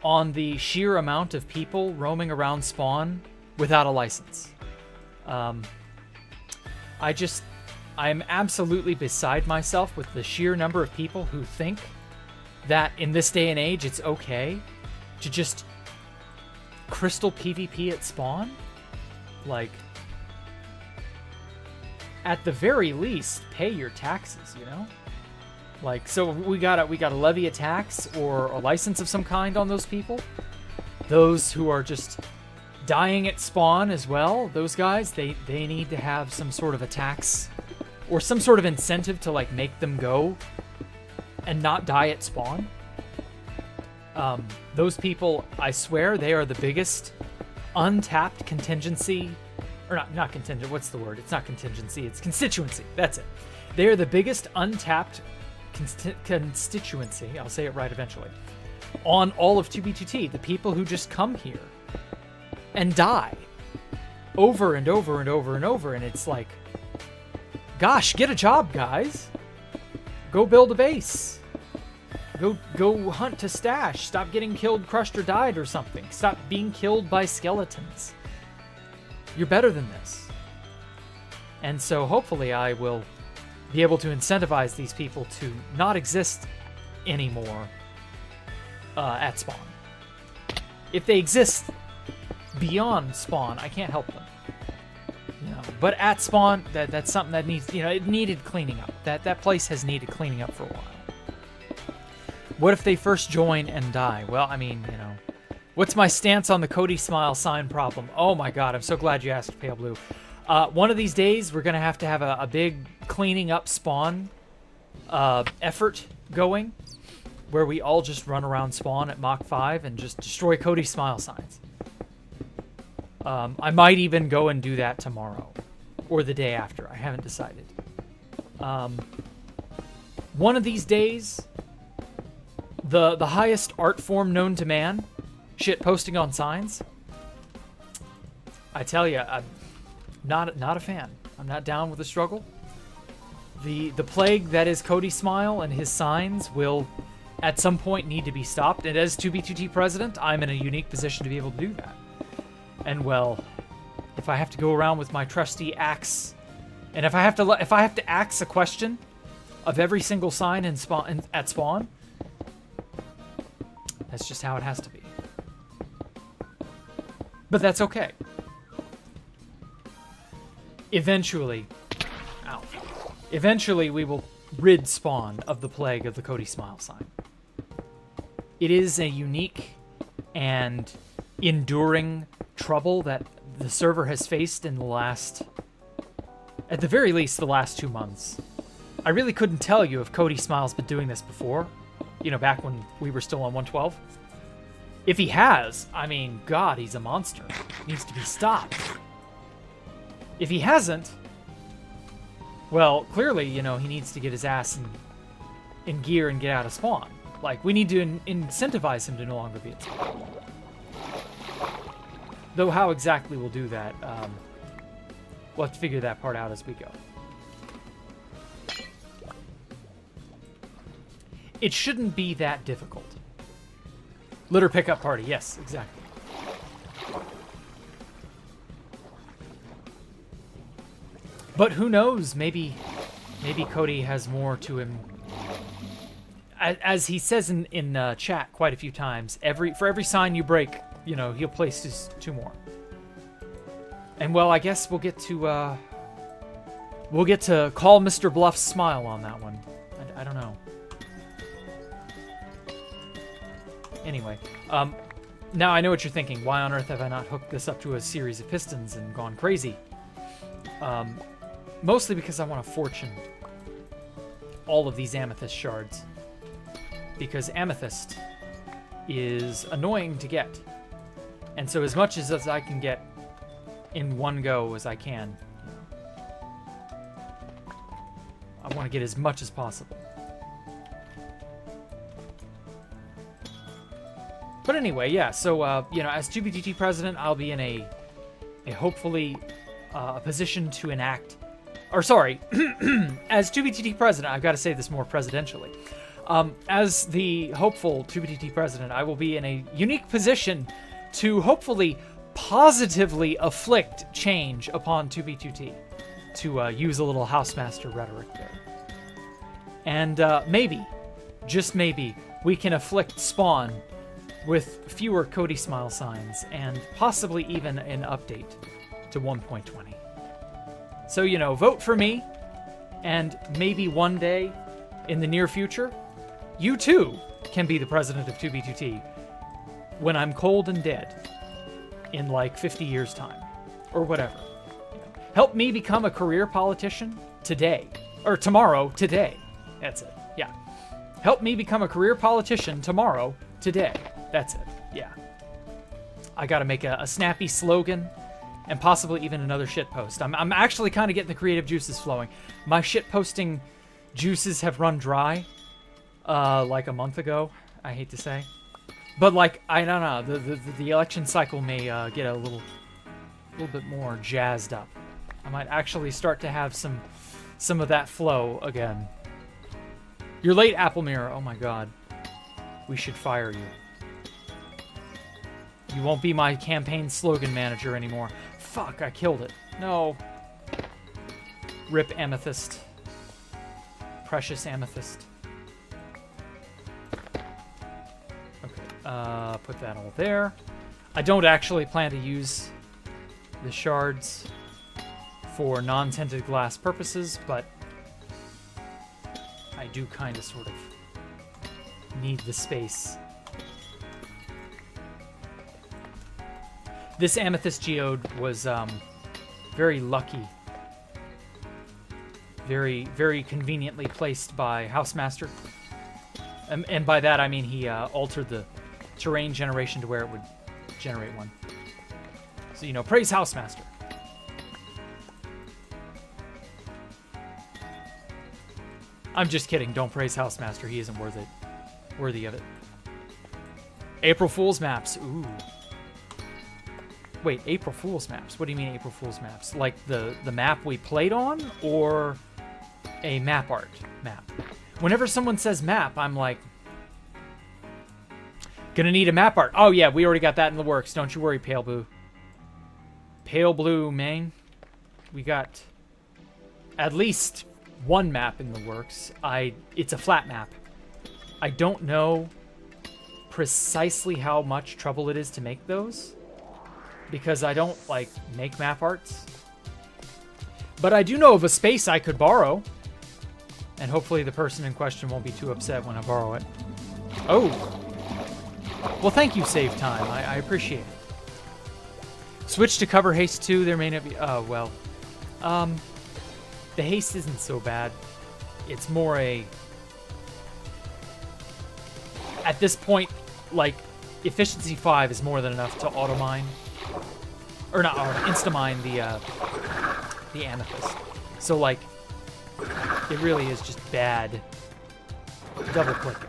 on the sheer amount of people roaming around spawn without a license. I'm absolutely beside myself with the sheer number of people who think that in this day and age it's okay to just crystal PvP at spawn. Like, at the very least, pay your taxes, you know? Like, so we gotta levy a tax or a license of some kind on those people. Those who are just dying at spawn as well, those guys, they need to have some sort of a tax or some sort of incentive to, like, make them go and not die at spawn. Those people, I swear, they are the biggest untapped contingency, or not contingent, what's the word? It's not contingency, it's constituency. That's it. They're the biggest untapped constituency, I'll say it right eventually, on all of 2B2T. The people who just come here and die over and over and over and over. And it's like, gosh, get a job, guys. Go build a base. Go hunt to stash. Stop getting killed, crushed, or died or something. Stop being killed by skeletons. You're better than this. And so hopefully I will be able to incentivize these people to not exist anymore at spawn. If they exist beyond spawn, I can't help them. But at spawn, that's something that needs, it needed cleaning up. That place has needed cleaning up for a while. What if they first join and die? Well, I mean, what's my stance on the Cody Smile sign problem? Oh my god, I'm so glad you asked, Pale Blue. One of these days, we're going to have a big cleaning up spawn effort going, where we all just run around spawn at Mach 5 and just destroy Cody Smile signs. I might even go and do that tomorrow, or the day after. I haven't decided. One of these days, the highest art form known to man, shit posting on signs. I tell you, I'm not a fan. I'm not down with the struggle. The plague that is Cody Smile and his signs will, at some point, need to be stopped. And as 2B2T president, I'm in a unique position to be able to do that. And well, if I have to go around with my trusty axe, and if I have to axe a question of every single sign at spawn, that's just how it has to be. But that's okay. Eventually, we will rid spawn of the plague of the Cody Smile sign. It is a unique and enduring trouble that the server has faced in the last, at the very least, the last 2 months. I really couldn't tell you if Cody Smile's been doing this before, back when we were still on 112. If he has, I mean, God, he's a monster. He needs to be stopped. If he hasn't, well, clearly, he needs to get his ass in gear and get out of spawn. Like, we need to incentivize him to no longer be at spawn. Though how exactly we'll do that, we'll have to figure that part out as we go. It shouldn't be that difficult. Litter pickup party, yes, exactly. But who knows, maybe Cody has more to him. As he says in chat quite a few times, for every sign you break, he'll place just 2 more. And well, I guess we'll get to call Mr. Bluff's smile on that one. I don't know. Anyway, now I know what you're thinking. Why on earth have I not hooked this up to a series of pistons and gone crazy? Mostly because I want to fortune all of these amethyst shards. Because amethyst is annoying to get. And so as much as I can get in one go as I can, I want to get as much as possible. But anyway, yeah, so, as 2B2T president, I'll be in a hopefully position to enact, or sorry, as 2B2T president, I've got to say this more presidentially. As the hopeful 2B2T president, I will be in a unique position to hopefully positively afflict change upon 2B2T, to use a little housemaster rhetoric there. And maybe, just maybe, we can afflict spawn with fewer Cody Smile signs, and possibly even an update to 1.20. So, vote for me, and maybe one day in the near future, you too can be the president of 2B2T when I'm cold and dead in like 50 years' time, or whatever. Help me become a career politician today, or tomorrow, today. That's it, yeah. Help me become a career politician tomorrow, today. That's it, yeah. I gotta make a snappy slogan and possibly even another shit post. I'm actually kind of getting the creative juices flowing. My shit posting juices have run dry like a month ago, I hate to say. But like, I don't know, the election cycle may get a little bit more jazzed up. I might actually start to have some of that flow again. You're late, Apple Mirror. Oh my god. We should fire you. You won't be my campaign slogan manager anymore. Fuck, I killed it. No. Rip Amethyst. Precious Amethyst. Okay, put that all there. I don't actually plan to use the shards for non-tinted glass purposes, but I do kind of sort of need the space. This Amethyst Geode was very lucky. Very, very conveniently placed by Housemaster. And by that I mean he altered the terrain generation to where it would generate one. So, you know, praise Housemaster. I'm just kidding. Don't praise Housemaster. He isn't worthy of it. April Fool's maps. Ooh. Wait, April Fool's maps? What do you mean April Fool's maps? Like the map we played on, or a map art map? Whenever someone says map, I'm like, gonna need a map art. Oh yeah, we already got that in the works. Don't you worry, Pale Blue. Pale Blue, man. We got at least one map in the works. It's a flat map. I don't know precisely how much trouble it is to make those, because I don't, like, make map arts. But I do know of a space I could borrow. And hopefully the person in question won't be too upset when I borrow it. Oh! Well, thank you, Save Time. I appreciate it. Switch to cover haste 2. There may not be... Oh, well. The haste isn't so bad. It's more a... At this point, like, efficiency 5 is more than enough to auto-mine. Or not, or insta-mine the amethyst. So, like, it really is just bad double-clicking.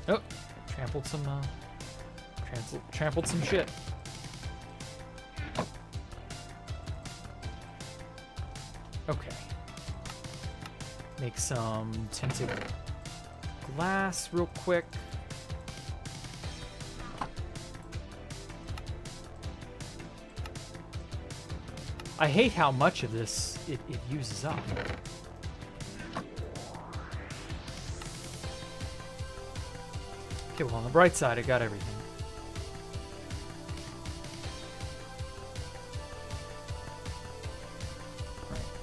Oh, trampled some shit. Okay. Make some tinted glass real quick. I hate how much of this it uses up. Okay, well, on the bright side, I got everything.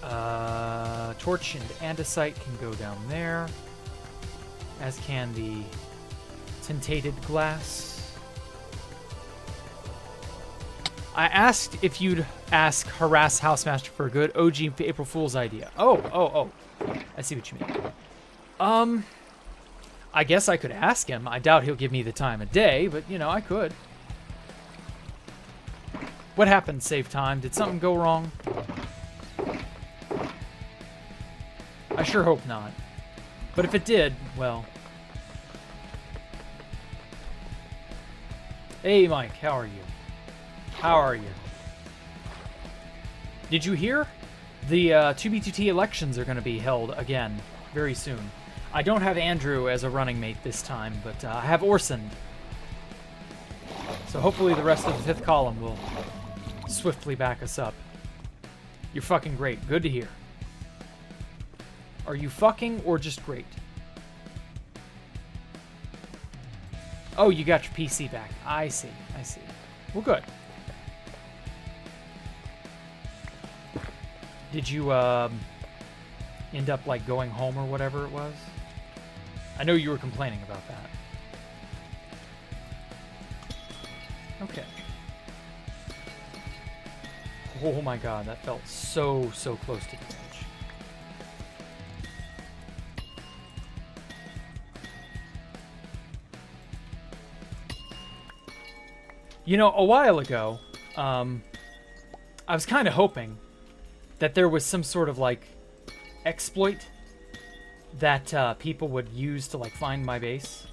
Right. Torch and andesite can go down there, as can the tintated glass. I asked if you'd harass Housemaster for a good OG April Fool's idea. Oh. I see what you mean. I guess I could ask him. I doubt he'll give me the time of day, but, you know, I could. What happened, Save Time? Did something go wrong? I sure hope not. But if it did, well... Hey, Mike, how are you? How are you? Did you hear? The 2B2T elections are going to be held again very soon. I don't have Andrew as a running mate this time, but I have Orson. So hopefully the rest of the fifth column will swiftly back us up. You're fucking great. Good to hear. Are you fucking or just great? Oh, you got your PC back. I see. Well, good. Did you end up like going home or whatever it was? I know you were complaining about that. Okay. Oh my god, that felt so close to the edge. You know, a while ago, I was kind of hoping that there was some sort of, like, exploit that people would use to, like, find my base.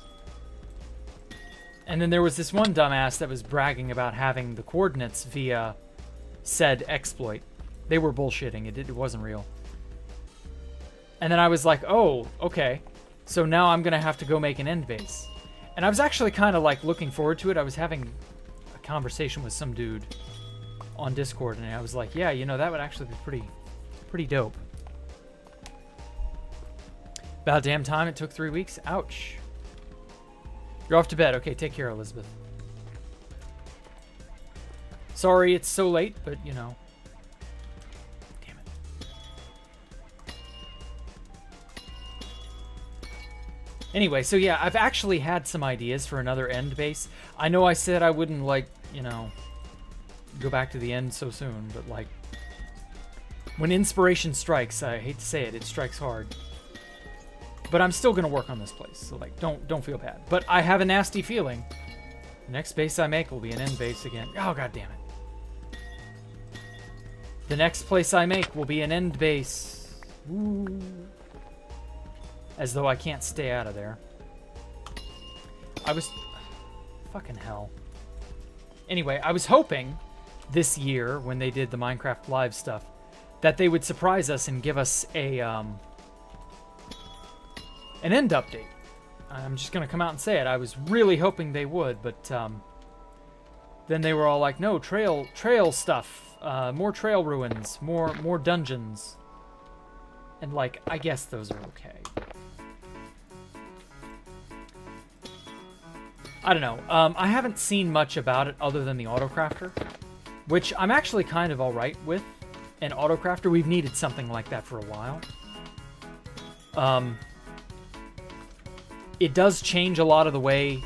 And then there was this one dumbass that was bragging about having the coordinates via said exploit. They were bullshitting. It wasn't real. And then I was like, oh, okay. So now I'm going to have to go make an end base. And I was actually kind of, like, looking forward to it. I was having a conversation with some dude on Discord, and I was like, yeah, you know, that would actually be pretty dope. About damn time it took 3 weeks. Ouch. You're off to bed. Okay, take care, Elizabeth. Sorry it's so late, but, you know. Damn it. Anyway, so yeah, I've actually had some ideas for another end base. I know I said I wouldn't, like, you know, go back to the end so soon, but, like, when inspiration strikes, I hate to say it, it strikes hard. But I'm still gonna work on this place, so, like, don't feel bad. But I have a nasty feeling the next base I make will be an end base again. Oh, god damn it. The next place I make will be an end base. Ooh. As though I can't stay out of there. Fucking hell. Anyway, I was hoping this year, when they did the Minecraft Live stuff, that they would surprise us and give us a, an end update. I'm just gonna come out and say it. I was really hoping they would, but then they were all like, no, trail stuff, more trail ruins, more dungeons. And, like, I guess those are okay. I don't know. I haven't seen much about it other than the autocrafter, which I'm actually kind of alright with. An autocrafter, we've needed something like that for a while. It does change a lot of the way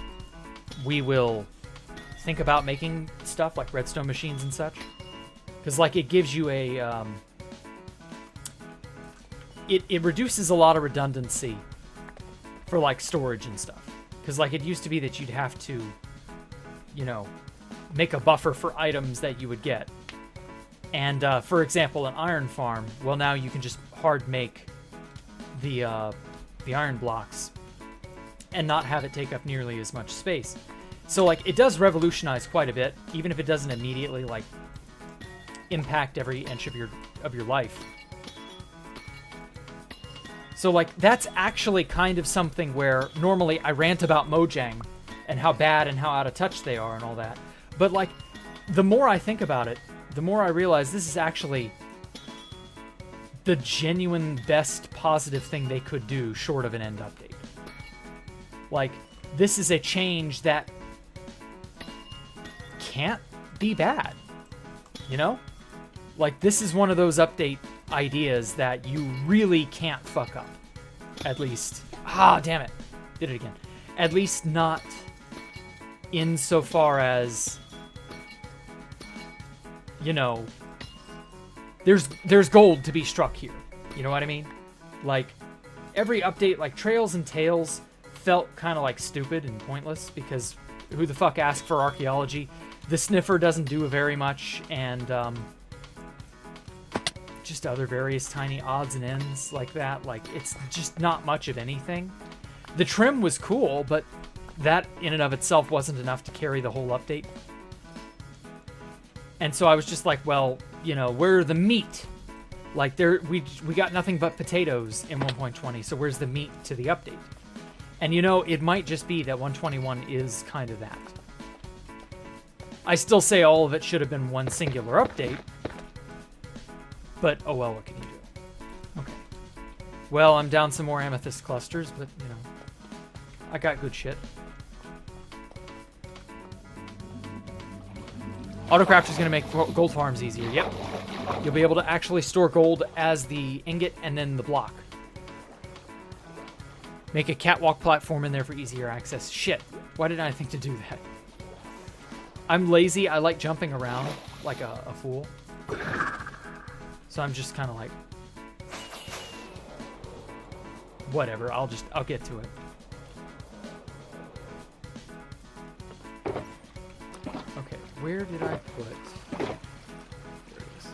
we will think about making stuff, like redstone machines and such. Because, like, it gives you a... It reduces a lot of redundancy for, like, storage and stuff. Because, like, it used to be that you'd have to, you know, make a buffer for items that you would get. And, for example, an iron farm, well, now you can just hard make the iron blocks and not have it take up nearly as much space. So, like, it does revolutionize quite a bit, even if it doesn't immediately, like, impact every inch of your life. So, like, that's actually kind of something where normally I rant about Mojang and how bad and how out of touch they are and all that. But, like, the more I think about it, the more I realize this is actually the genuine best positive thing they could do short of an end update. Like, this is a change that can't be bad, you know? Like, this is one of those update ideas that you really can't fuck up. At least. Ah, damn it. Did it again. At least not insofar as, you know, there's gold to be struck here. You know what I mean? Like, every update, like Trails and Tales, felt kind of like stupid and pointless because who the fuck asked for archaeology? The Sniffer doesn't do very much, and just other various tiny odds and ends like that. Like, it's just not much of anything. The trim was cool, but that in and of itself wasn't enough to carry the whole update. And so I was just like, well, you know, where's the meat? Like, we got nothing but potatoes in 1.20, so where's the meat to the update? And, you know, it might just be that 121 is kind of that. I still say all of it should have been one singular update, but oh well, what can you do? Okay. Well, I'm down some more amethyst clusters, but, you know, I got good shit. Autocraft is going to make gold farms easier. Yep. You'll be able to actually store gold as the ingot and then the block. Make a catwalk platform in there for easier access. Shit. Why didn't I think to do that? I'm lazy. I like jumping around like a fool. So I'm just kind of like, whatever. I'll get to it. Okay. Where did I put... There it is.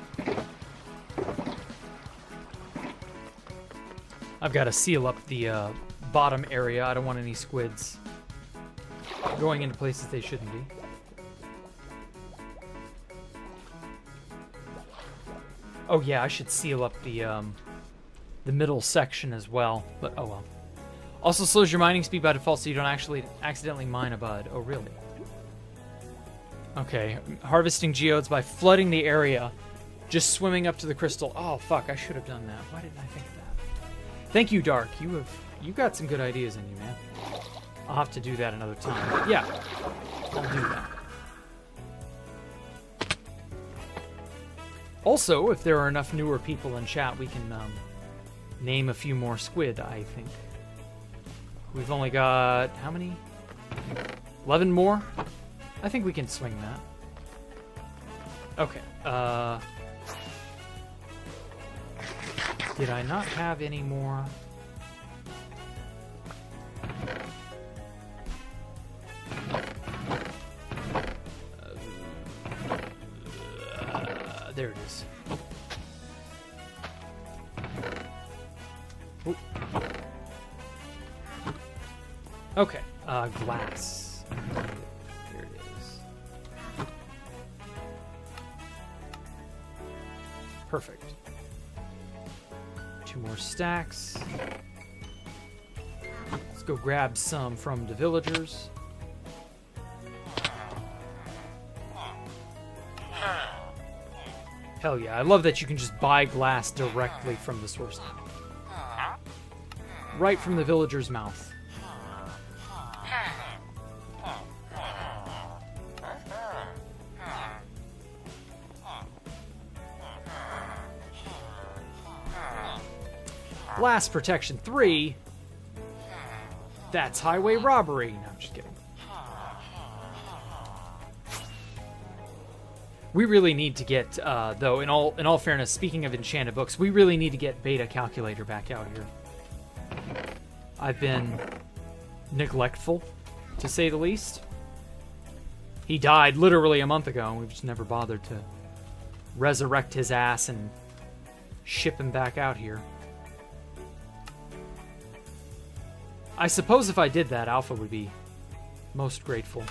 I've got to seal up the bottom area. I don't want any squids going into places they shouldn't be. Oh yeah, I should seal up the middle section as well, but oh well. Also slows your mining speed by default so you don't actually accidentally mine a bud. Oh really? Okay, harvesting geodes by flooding the area, just swimming up to the crystal. Oh fuck, I should have done that. Why didn't I think of that? Thank you, Dark. You got some good ideas in you, man. I'll have to do that another time. Yeah, I'll do that. Also, if there are enough newer people in chat, we can name a few more squid, I think. We've only got, how many? 11 more? I think we can swing that. Okay, did I not have any more? There it is. Oop. Okay, glass. There it is. Perfect. 2 more stacks. Let's go grab some from the villagers. Hell yeah, I love that you can just buy glass directly from the source now. Right from the villager's mouth. Blast protection 3? That's highway robbery. No, I'm just kidding. We really need to get, though, in all fairness, speaking of enchanted books, we really need to get Beta Calculator back out here. I've been neglectful, to say the least. He died literally a month ago, and we've just never bothered to resurrect his ass and ship him back out here. I suppose if I did that, Alpha would be most grateful.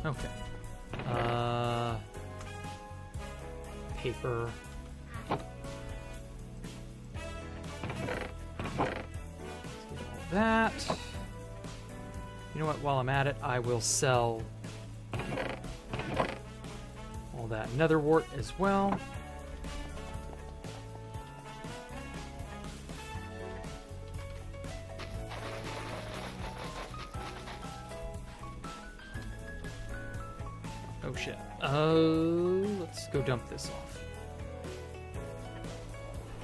Okay. Paper. That. You know what? While I'm at it, I will sell all that nether wart as well. Oh shit. Let's go dump this off.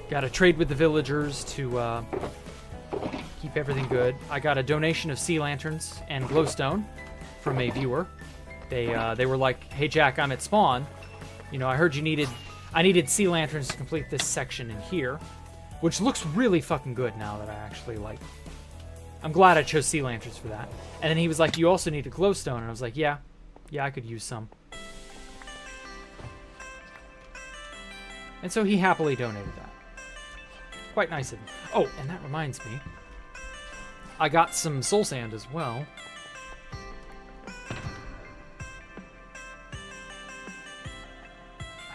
Gotta trade with the villagers to keep everything good. I got a donation of sea lanterns and glowstone from a viewer. They were like, "Hey Jack, I'm at spawn. You know, I heard I needed sea lanterns to complete this section in here," which looks really fucking good now that I actually like. I'm glad I chose sea lanterns for that. And then he was like, "You also need a glowstone," and I was like, "Yeah, I could use some." And so he happily donated that. Quite nice of him. Oh, and that reminds me. I got some soul sand as well.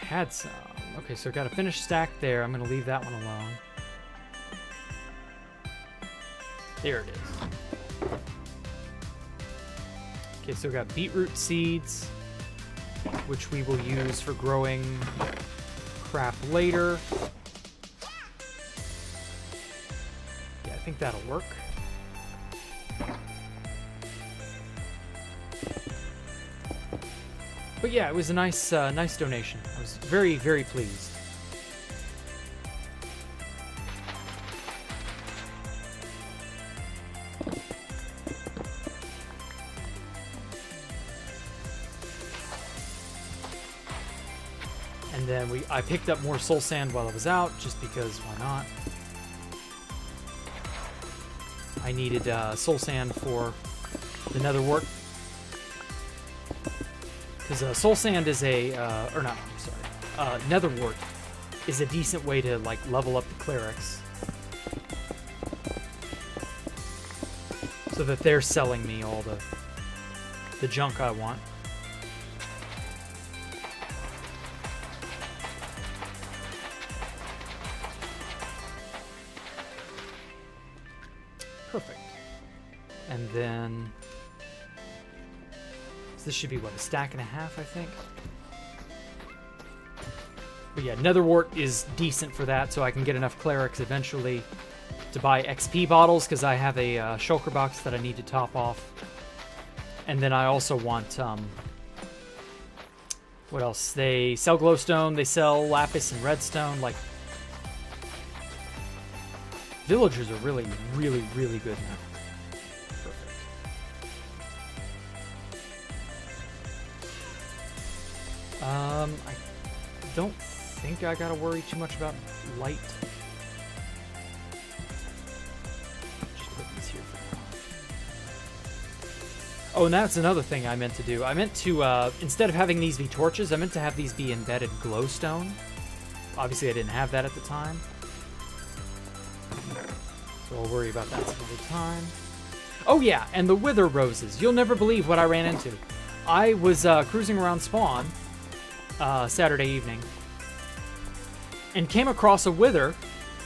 I had some. Okay, so I got a finished stack there. I'm going to leave that one alone. There it is. Okay, so we got beetroot seeds, which we will use for growing crap later. Yeah, I think that'll work. But yeah, it was a nice donation. I was very, very pleased. And then I picked up more soul sand while I was out, just because why not? I needed soul sand for the nether wart. Because soul sand is a, or not, I'm sorry, nether wart is a decent way to like level up the clerics. So that they're selling me all the junk I want. Perfect. And then so this should be what, a stack and a half, I think. But yeah, netherwort is decent for that, so I can get enough clerics eventually to buy XP bottles, because I have a shulker box that I need to top off. And then I also want, what else? They sell glowstone, they sell lapis and redstone. Like, villagers are really, really, really good now. Perfect. I don't think I gotta worry too much about light. Oh, and that's another thing I meant to do. I meant to, instead of having these be torches, I meant to have these be embedded glowstone. Obviously, I didn't have that at the time. So I'll worry about that some other time. Oh yeah, and the wither roses. You'll never believe what I ran into. I was cruising around spawn Saturday evening and came across a wither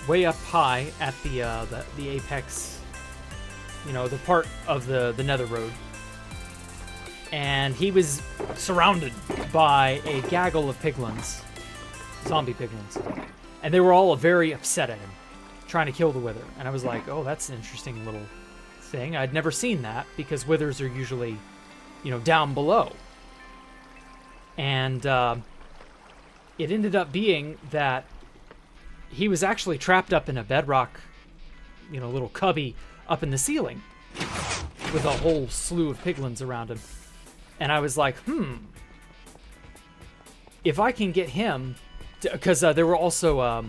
way up high at the apex, you know, the part of the nether road. And he was surrounded by a gaggle of piglins, zombie piglins. And they were all very upset at him, trying to kill the wither. And I was like, oh, that's an interesting little thing. I'd never seen that, because withers are usually, you know, down below. And it ended up being that he was actually trapped up in a bedrock, you know, little cubby up in the ceiling with a whole slew of piglins around him. And I was like, if I can get him, because there were also,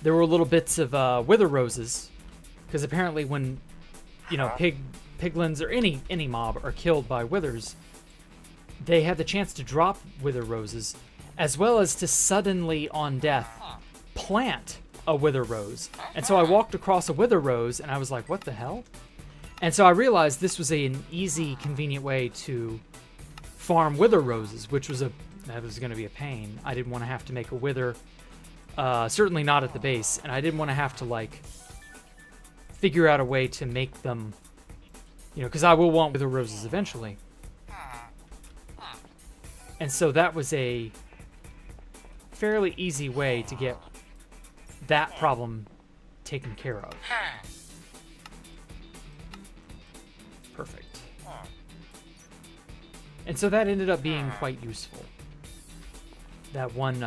there were little bits of wither roses, because apparently when, you know, piglins or any mob are killed by withers, they have the chance to drop wither roses, as well as to suddenly, on death, plant a wither rose. And so I walked across a wither rose, and I was like, what the hell? And so I realized this was an easy, convenient way to farm wither roses, which was that was going to be a pain. I didn't want to have to make a wither, certainly not at the base, and I didn't want to have to, like, figure out a way to make them, you know, because I will want wither roses eventually. And so that was a fairly easy way to get that problem taken care of. Perfect. And so that ended up being quite useful. That one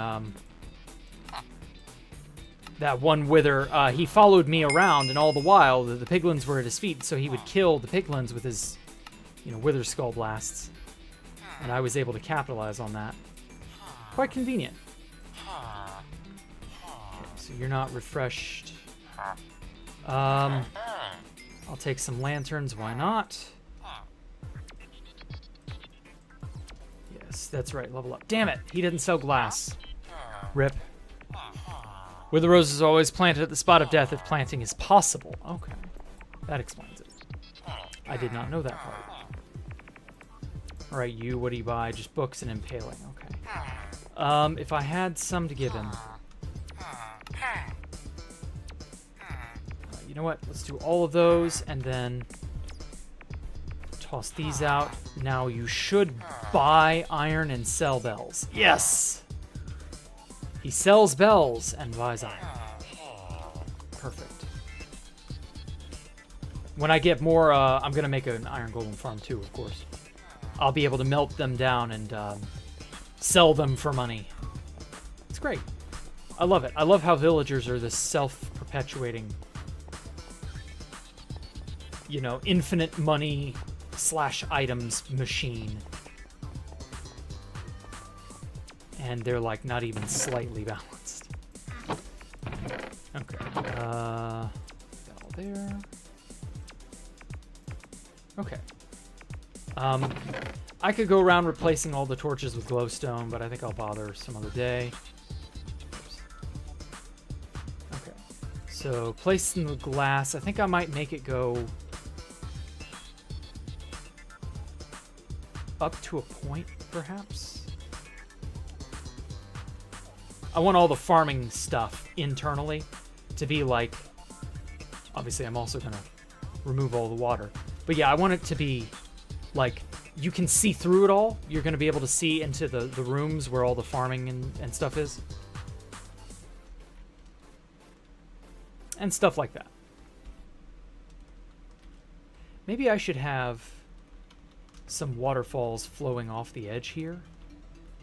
wither, he followed me around, and all the while the piglins were at his feet, so he would kill the piglins with his, you know, wither skull blasts. And I was able to capitalize on that. Quite convenient. Okay, so you're not refreshed. I'll take some lanterns, why not? Yes, that's right, level up. Damn it, he didn't sell glass. Rip. Wither rose is always planted at the spot of death if planting is possible. Okay, that explains it. I did not know that part. All right, you, what do you buy? Just books and impaling, okay. If I had some to give him. You know what? Let's do all of those, and then toss these out. Now you should buy iron and sell bells. Yes! He sells bells and buys iron. Perfect. When I get more, I'm going to make an iron golem farm too, of course. I'll be able to melt them down and sell them for money. It's great. I love it. I love how villagers are this self-perpetuating, you know, infinite money / items machine. And they're, like, not even slightly balanced. Okay. Got all there. I could go around replacing all the torches with glowstone, but I think I'll bother some other day. Oops. Okay. So, placing the glass. I think I might make it go up to a point, perhaps. I want all the farming stuff internally to be like... Obviously, I'm also going to remove all the water. But yeah, I want it to be like... You can see through it all. You're going to be able to see into the rooms where all the farming and stuff is. And stuff like that. Maybe I should have some waterfalls flowing off the edge here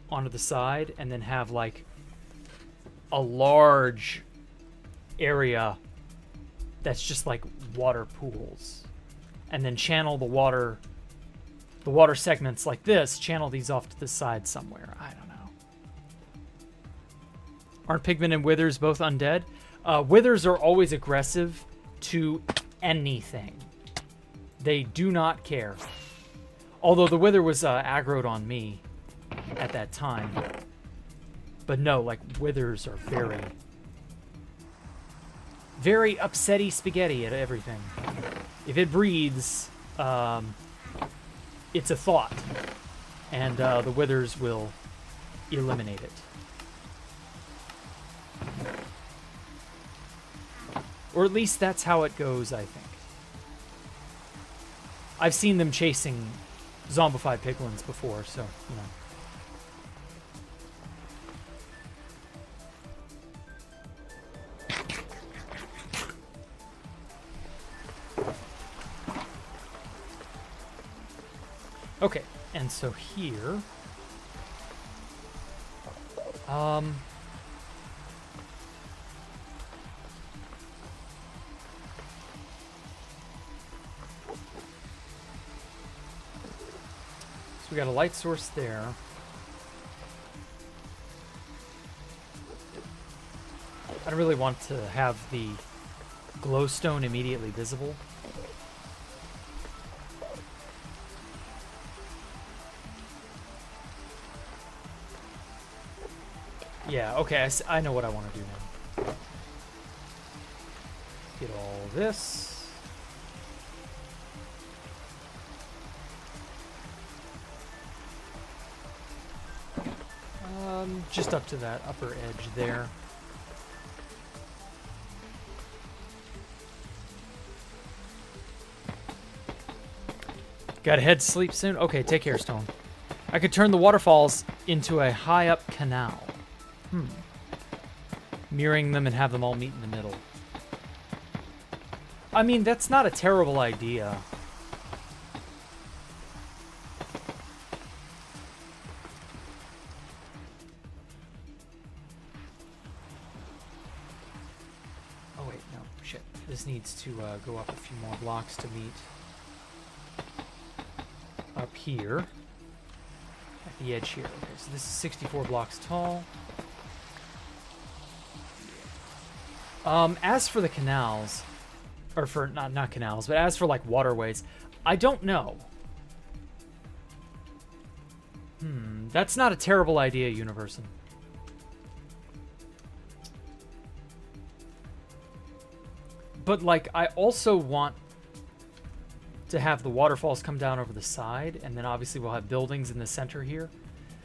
onto the side, and then have like a large area that's just like water pools, and then channel the water segments like this, channel these off to the side somewhere. I don't know. Aren't pigmen and withers both undead? Withers are always aggressive to anything. They do not care. Although the wither was aggroed on me at that time. But no, like, withers are very, very upsetty spaghetti at everything. If it breathes, it's a thought. And the withers will eliminate it. Or at least that's how it goes, I think. I've seen them chasing zombified piglins before, so, you know. Okay, and so here... So we got a light source there. I don't really want to have the glowstone immediately visible. Yeah, okay, I know what I want to do now. Get all this. Just up to that upper edge there. Gotta head to sleep soon? Okay, take care, Stone. I could turn the waterfalls into a high-up canal. Mirroring them and have them all meet in the middle. I mean, that's not a terrible idea. Oh wait, no, shit. This needs to go up a few more blocks to meet up here. At the edge here. Okay, so this is 64 blocks tall. As for the canals, or for, not canals, but as for like waterways, I don't know. That's not a terrible idea, Universon. But like, I also want to have the waterfalls come down over the side, and then obviously we'll have buildings in the center here.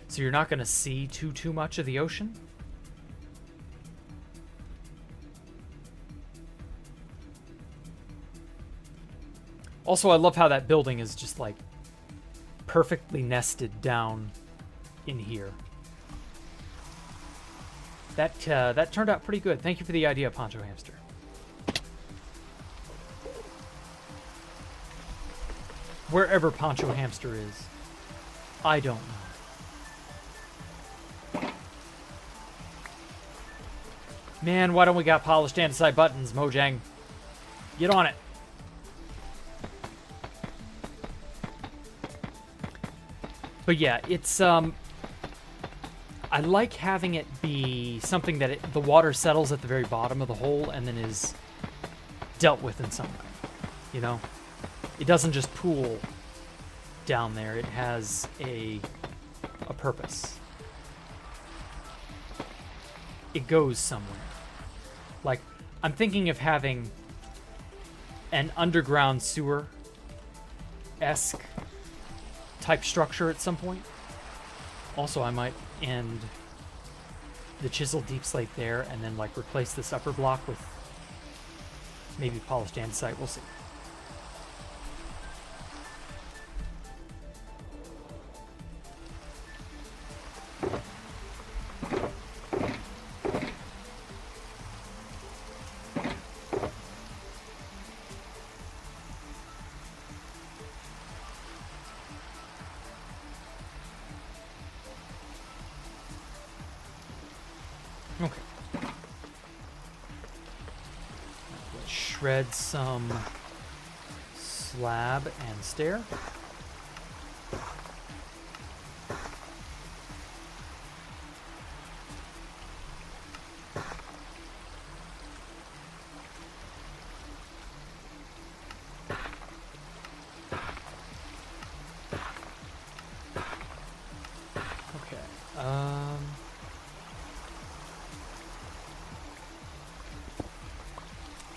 So you're not going to see too much of the ocean. Also, I love how that building is just like perfectly nested down in here. That turned out pretty good. Thank you for the idea, Poncho Hamster. Wherever Poncho Hamster is, I don't know. Man, why don't we got polished andesite buttons, Mojang? Get on it. But yeah, it's, I like having it be something that the water settles at the very bottom of the hole and then is dealt with in some way, you know? It doesn't just pool down there. It has a purpose. It goes somewhere. Like, I'm thinking of having an underground sewer-esque type structure at some point. Also, I might end the chiseled deep slate there and then like replace this upper block with maybe polished andesite. We'll see. Okay. Let's shred some slab and stair.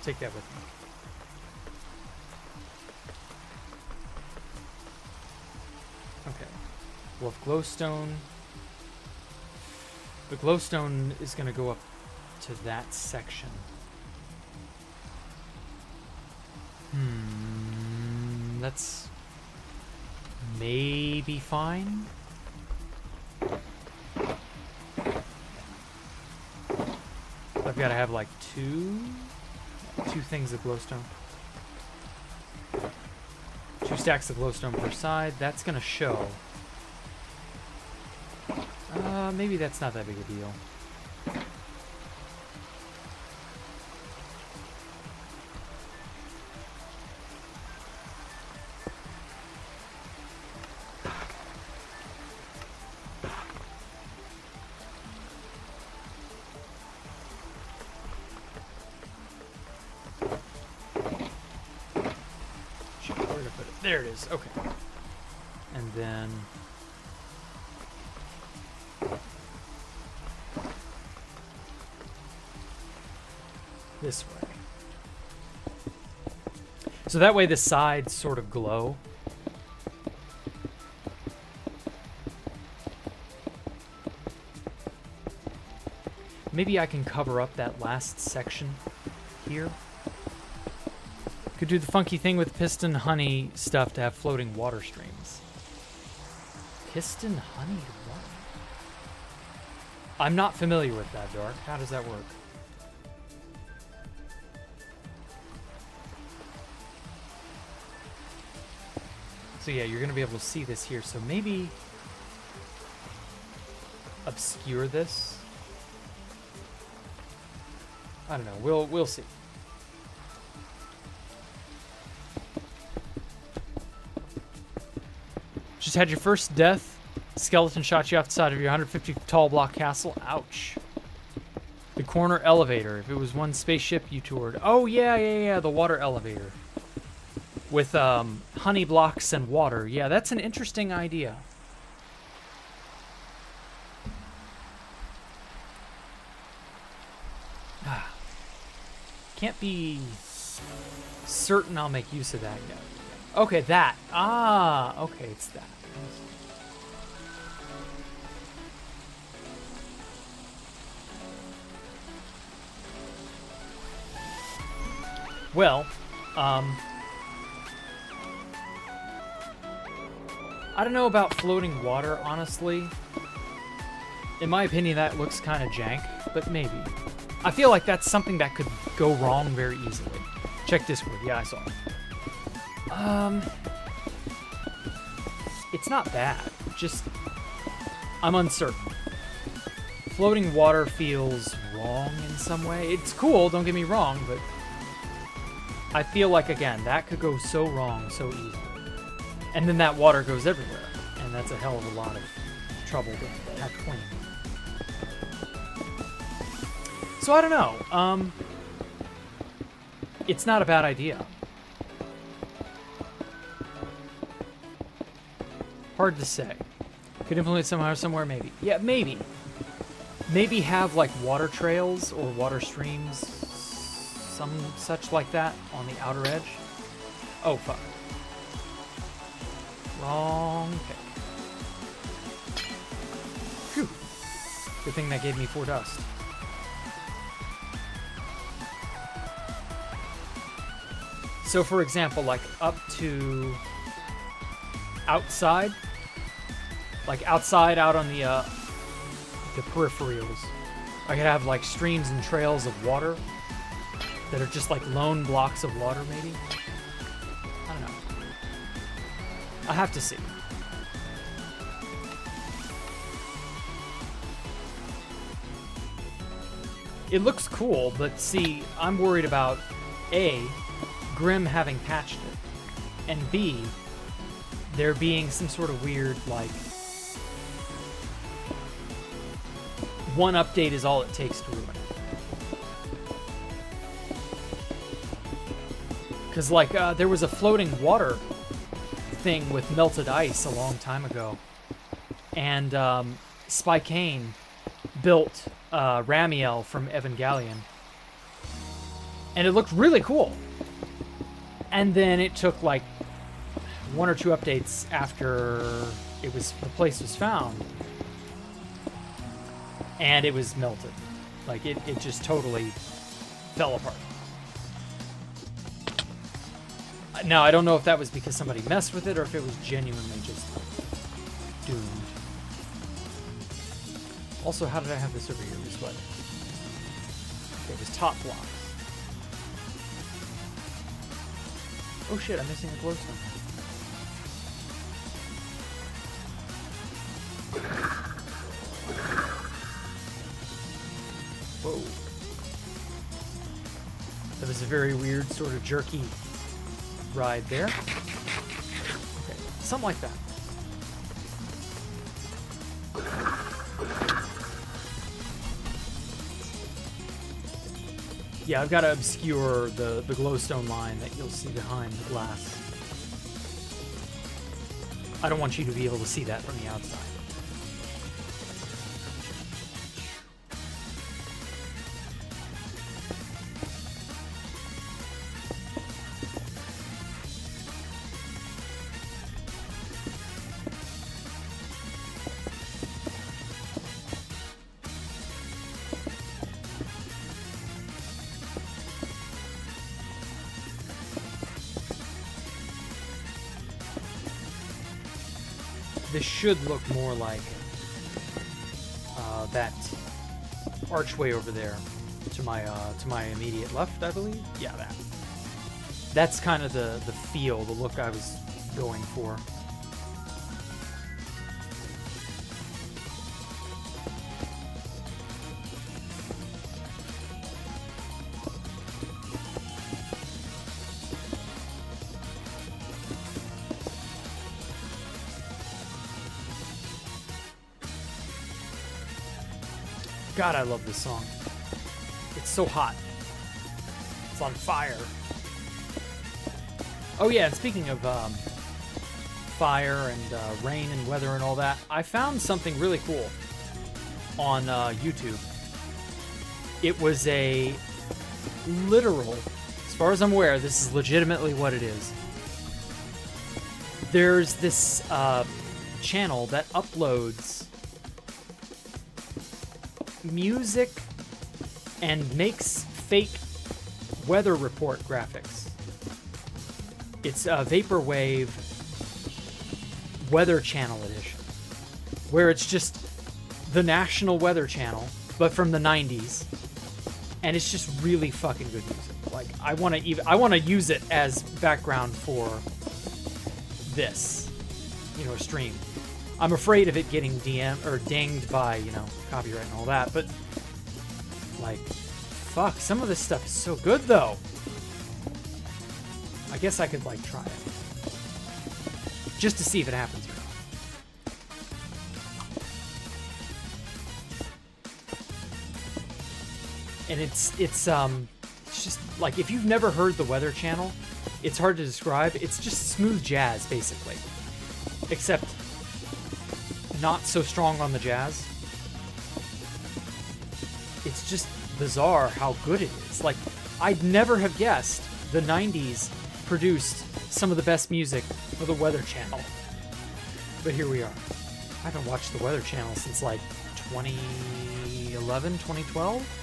Take that with me. Okay. We'll have glowstone. The glowstone is going to go up to that section. That's maybe fine. I've got to have like two things of glowstone. 2 stacks of glowstone per side. That's gonna show. Maybe that's not that big a deal. There it is. Okay. And then this way. So that way the sides sort of glow. Maybe I can cover up that last section here. Could do the funky thing with piston honey stuff to have floating water streams. Piston honey what? I'm not familiar with that, Dark. How does that work? So yeah, you're gonna be able to see this here. So maybe obscure this. I don't know. We'll see. Just had your first death. Skeleton shot you off the side of your 150 tall block castle. Ouch. The corner elevator. If it was one spaceship you toured. Oh, yeah. The water elevator. With honey blocks and water. Yeah, that's an interesting idea. Can't be certain I'll make use of that yet. Okay, that. Okay, it's that. Well, I don't know about floating water, honestly. In my opinion, that looks kind of jank, but maybe. I feel like that's something that could go wrong very easily. Check Discord. Yeah, I saw it. It's not bad. Just, I'm uncertain. Floating water feels wrong in some way. It's cool, don't get me wrong, but I feel like, again, that could go so wrong so easily. And then that water goes everywhere, and that's a hell of a lot of trouble to have clean. So I don't know. It's not a bad idea. Hard to say. Could implement somehow somewhere, maybe. Yeah, maybe. Maybe have like water trails or water streams, some such like that on the outer edge. Oh, fuck. Wrong pick. Phew. Good thing that gave me 4 dust. So for example, like up to outside, out on the peripherals, I could have like streams and trails of water that are just like lone blocks of water, maybe. I don't know. I have to see. It looks cool, but see, I'm worried about A, Grimm having patched it, and B, there being some sort of weird, like, one update is all it takes to ruin it. Because, like, there was a floating water thing with melted ice a long time ago, and Spykane built Ramiel from Evangelion, and it looked really cool. And then it took like 1 or 2 updates after the place was found, and it was melted. Like it just totally fell apart. Now I don't know if that was because somebody messed with it or if it was genuinely just doomed. Also, how did I have this over here? This way. It was top block. Oh shit, I'm missing a glowstone. Whoa. That was a very weird, sort of jerky ride there. Okay, something like that. Yeah, I've got to obscure the glowstone line that you'll see behind the glass. I don't want you to be able to see that from the outside. This should look more like that archway over there to my immediate left, I believe. Yeah, that. That's kind of the feel, the look I was going for. God, I love this song. It's so hot. It's on fire. Oh yeah, and speaking of fire and rain and weather and all that, I found something really cool on YouTube. It was a literal, as far as I'm aware, this is legitimately what it is. There's this channel that uploads music and makes fake weather report graphics. It's a Vaporwave Weather Channel edition, where it's just the National Weather Channel, but from the 90s, and it's just really fucking good music. Like I want to use it as background for this, stream. I'm afraid of it getting DM or dinged by, copyright and all that, but like, fuck, some of this stuff is so good though. I guess I could like try it just to see if it happens or not. And it's just like, if you've never heard the Weather Channel, it's hard to describe. It's just smooth jazz basically, except not so strong on the jazz. It's just bizarre how good it is. Like, I'd never have guessed the 90s produced some of the best music for the Weather Channel. But here we are. I haven't watched the Weather Channel since like 2011, 2012.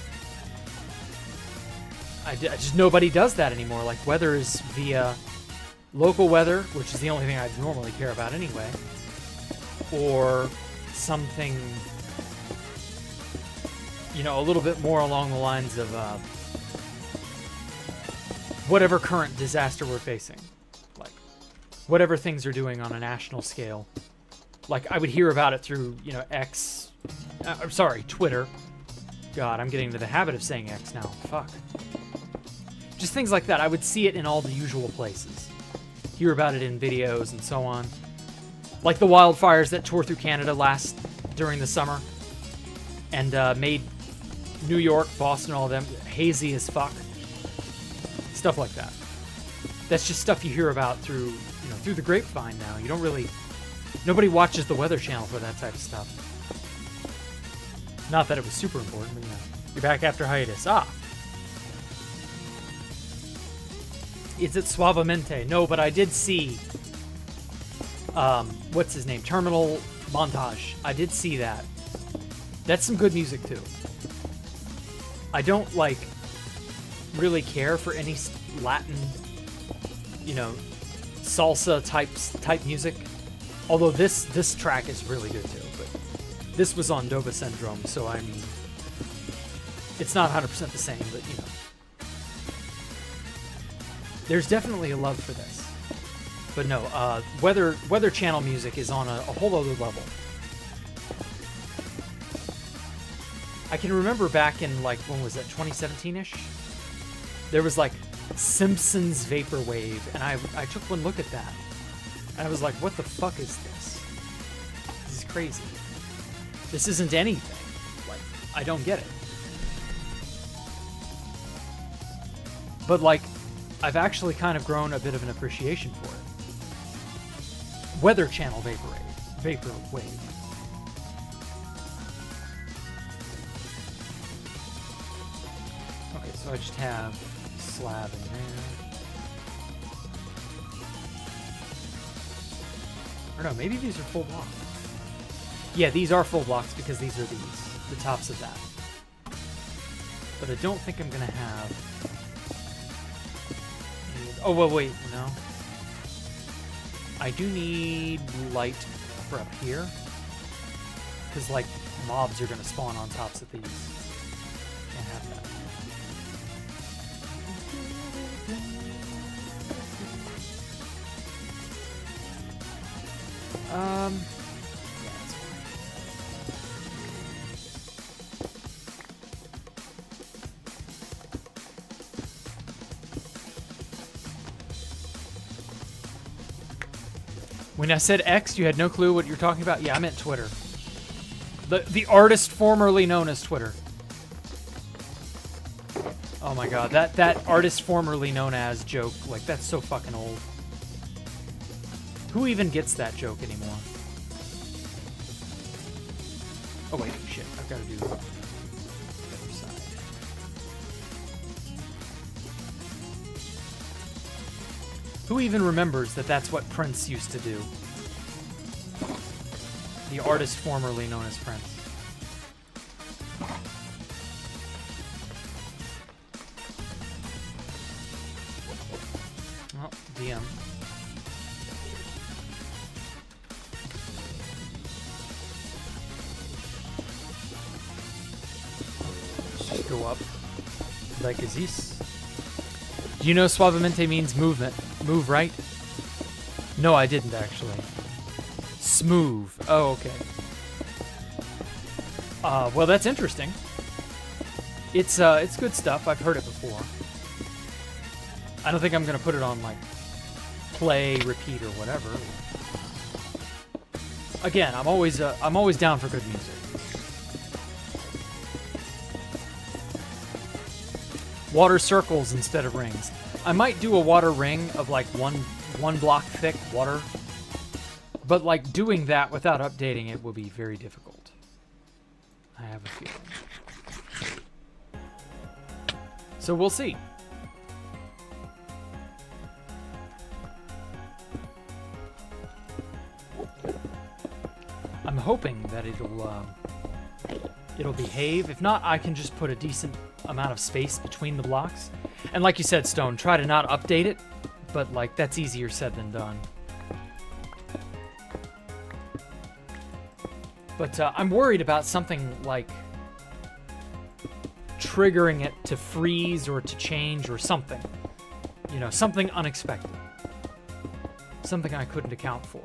Just nobody does that anymore. Like, weather is via local weather, which is the only thing I normally care about anyway, or something, you know, a little bit more along the lines of whatever current disaster we're facing, like whatever things are doing on a national scale. Like, I would hear about it through, you know, Twitter. God, I'm getting into the habit of saying X now. Fuck. Just things like that. I would see it in all the usual places. Hear about it in videos and so on. Like the wildfires that tore through Canada during the summer and made New York, Boston, all of them hazy as fuck. Stuff like that. That's just stuff you hear about through the grapevine now. You don't really... Nobody watches the Weather Channel for that type of stuff. Not that it was super important, but, you know. You're back after hiatus. Is it Suavemente? No, but I did see... what's his name? Terminal Montage. I did see that. That's some good music, too. I don't, like, really care for any Latin, you know, salsa type music. Although this track is really good too, but this was on Dova Syndrome, so I mean, it's not 100% the same, but you know, there's definitely a love for this. But no, Weather Channel music is on a whole other level. I can remember back in, like, when was that, 2017-ish? There was like Simpsons Vaporwave, and I took one look at that. And I was like, what the fuck is this? This is crazy. This isn't anything. Like, I don't get it. But, like, I've actually kind of grown a bit of an appreciation for it. Weather Channel Vaporwave. Okay, so I just have slab in there. Or no, maybe these are full blocks. Yeah, these are full blocks because these are the tops of that. But I don't think I'm gonna have... Oh, well, wait, no. I do need light for up here. Because, like, mobs are gonna spawn on tops of these. Can't have that. Yeah, that's fine. When I said X, you had no clue what you're talking about? Yeah, I meant Twitter. The artist formerly known as Twitter. Oh my god, that artist formerly known as joke, like, that's so fucking old. Who even gets that joke anymore? Oh wait, shit, I've got to do the other side. Who even remembers that that's what Prince used to do? The artist formerly known as Prince. Oh, DM. Just go up like this. Do you know suavemente means movement? Move right? No, I didn't actually. Smooth. Oh, okay. Well, that's interesting. It's good stuff. I've heard it before. I don't think I'm gonna put it on, like, play, repeat, or whatever. Again, I'm always down for good music. Water circles instead of rings. I might do a water ring of, like, one block thick water But, like, doing that without updating it will be very difficult. I have a feeling. So we'll see. I'm hoping that it'll behave. If not, I can just put a decent amount of space between the blocks. And like you said, Stone, try to not update it, but like that's easier said than done. But I'm worried about something like triggering it to freeze or to change or something. You know, something unexpected. Something I couldn't account for.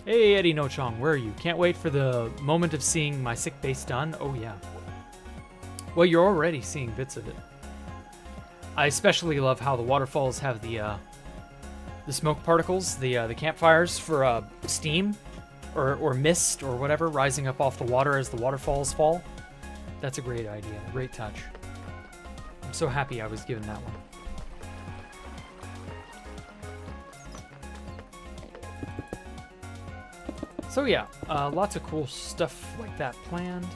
Hey, Eddie No Chong, where are you? Can't wait for the moment of seeing my sick base done. Oh, yeah. Well, you're already seeing bits of it. I especially love how the waterfalls have the smoke particles, the campfires for steam or mist or whatever rising up off the water as the waterfalls fall. That's a great idea, a great touch. I'm so happy I was given that one. So yeah, lots of cool stuff like that planned.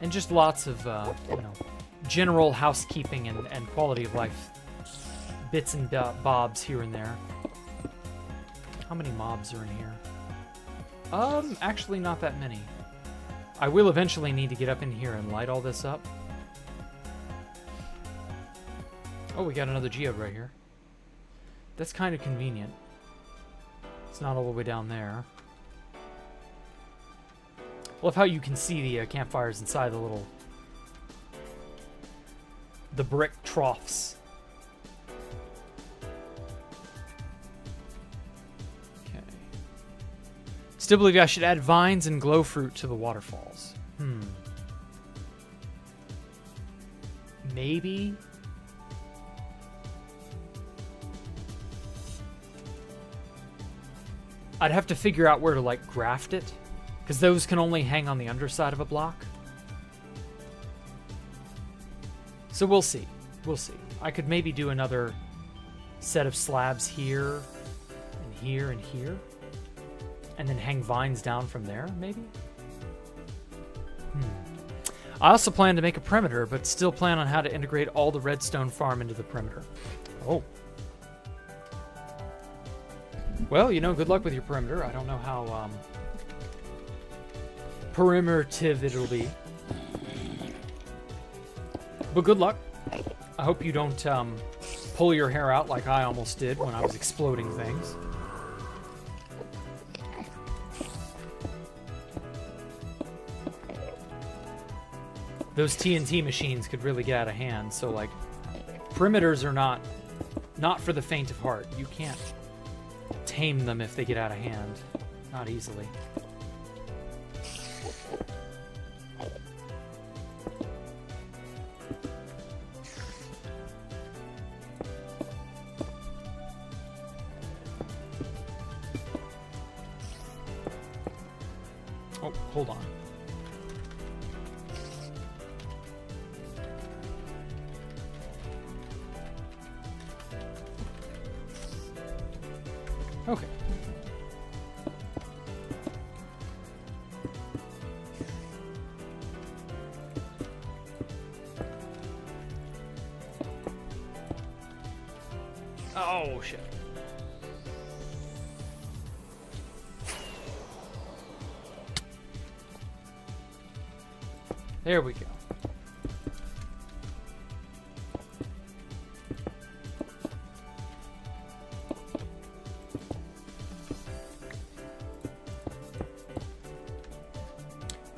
And just lots of, you know, general housekeeping and quality of life bits and bobs here and there. How many mobs are in here? Actually not that many. I will eventually need to get up in here and light all this up. Oh, we got another geode right here. That's kind of convenient. It's not all the way down there. Love how you can see the campfires inside the brick troughs. Okay. Still believe I should add vines and glow fruit to the waterfalls. Maybe. I'd have to figure out where to like graft it. Because those can only hang on the underside of a block. So we'll see. We'll see. I could maybe do another set of slabs here, and here, and here. And then hang vines down from there, maybe? I also plan to make a perimeter, but still plan on how to integrate all the redstone farm into the perimeter. Oh. Well, you know, good luck with your perimeter. I don't know how, perimetrative it'll be. But good luck. I hope you don't pull your hair out like I almost did when I was exploding things. Those TNT machines could really get out of hand, so like perimeters are not for the faint of heart. You can't tame them if they get out of hand. Not easily. Oh, hold on. Okay. Oh, shit. There we go.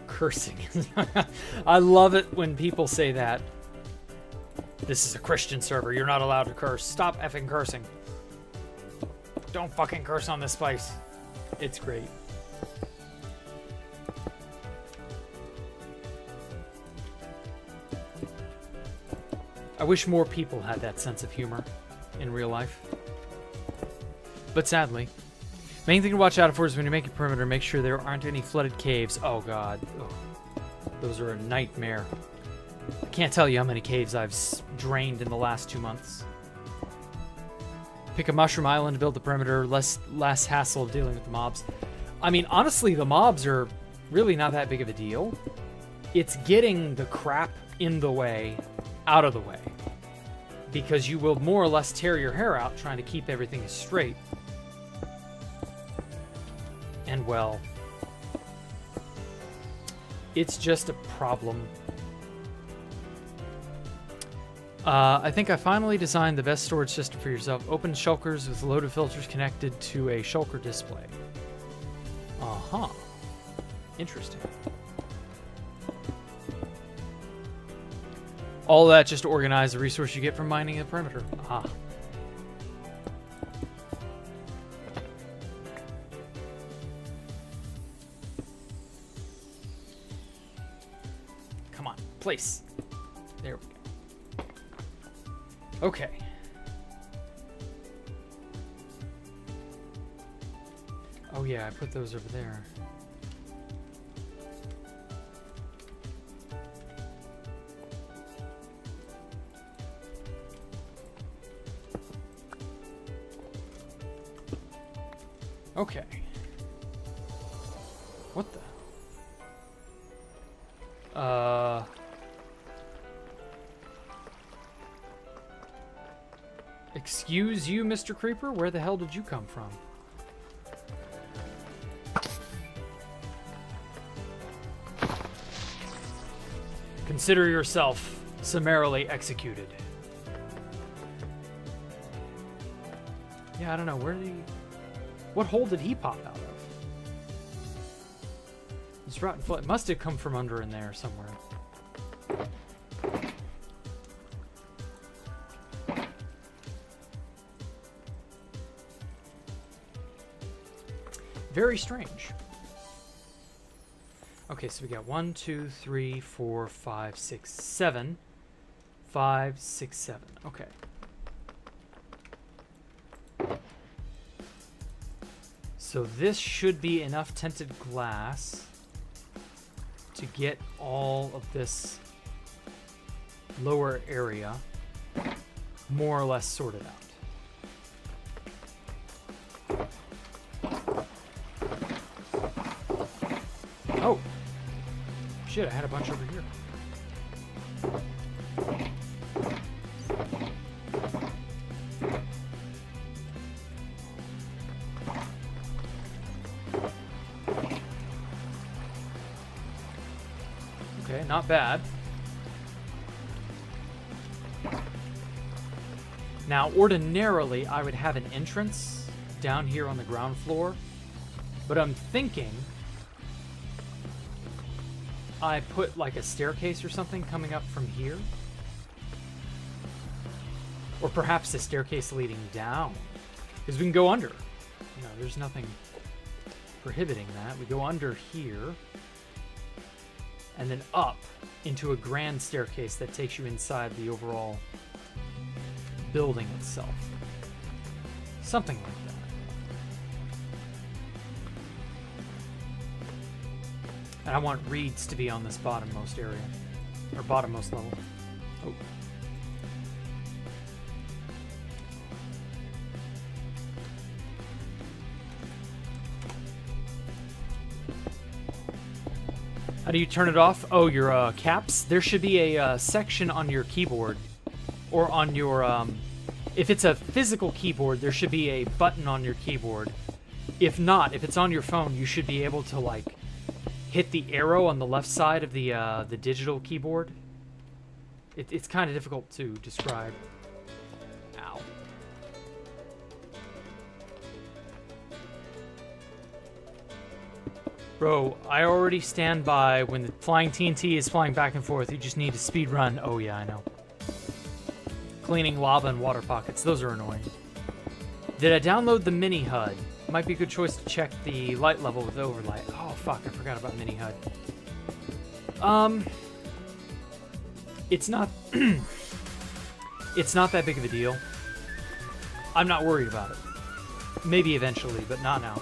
Cursing. I love it when people say that. This is a Christian server. You're not allowed to curse. Stop effing cursing. Don't fucking curse on this place. It's great. I wish more people had that sense of humor in real life. But sadly. Main thing to watch out for is when you make a perimeter, make sure there aren't any flooded caves. Oh god. Ugh. Those are a nightmare. I can't tell you how many caves I've drained in the last 2 months. Pick a mushroom island to build the perimeter, less hassle dealing with the mobs. I mean, honestly, the mobs are really not that big of a deal. It's getting the crap in the way out of the way. Because you will more or less tear your hair out trying to keep everything straight. And well, it's just a problem. I think I finally designed the best storage system for yourself. Open shulkers with loaded filters connected to a shulker display. Uh-huh. Interesting. All that just to organize the resource you get from mining the perimeter. Ah. Come on, place. There we go. Okay. Oh yeah, I put those over there. Okay. What the? Excuse you, Mr. Creeper? Where the hell did you come from? Consider yourself summarily executed. Yeah, I don't know. Where did he... What hole did he pop out of? This rotten foot must have come from under in there somewhere. Very strange. Okay, so we got 1, 2, 3, 4, 5, 6, 7. 5, 6, 7. Okay. So this should be enough tinted glass to get all of this lower area more or less sorted out. Oh, shit, I had a bunch over here. Okay, not bad. Now, ordinarily, I would have an entrance down here on the ground floor, but I'm thinking I put like a staircase or something coming up from here. Or perhaps a staircase leading down. Because we can go under. You know, there's nothing prohibiting that. We go under here. And then up into a grand staircase that takes you inside the overall building itself. Something like that. And I want reeds to be on this bottommost area. Or bottommost level. Oh. How do you turn it off? Oh, your caps? There should be a section on your keyboard. Or on your... if it's a physical keyboard, there should be a button on your keyboard. If not, if it's on your phone, you should be able to, like, hit the arrow on the left side of the digital keyboard. It's kind of difficult to describe. Ow. Bro, I already stand by when the flying TNT is flying back and forth. You just need to speed run. Oh yeah, I know. Cleaning lava and water pockets. Those are annoying. Did I download the mini HUD? Might be a good choice to check the light level with overlight. Oh fuck, I forgot about mini HUD. It's not it's not that big of a deal. I'm not worried about it. Maybe eventually, but not now.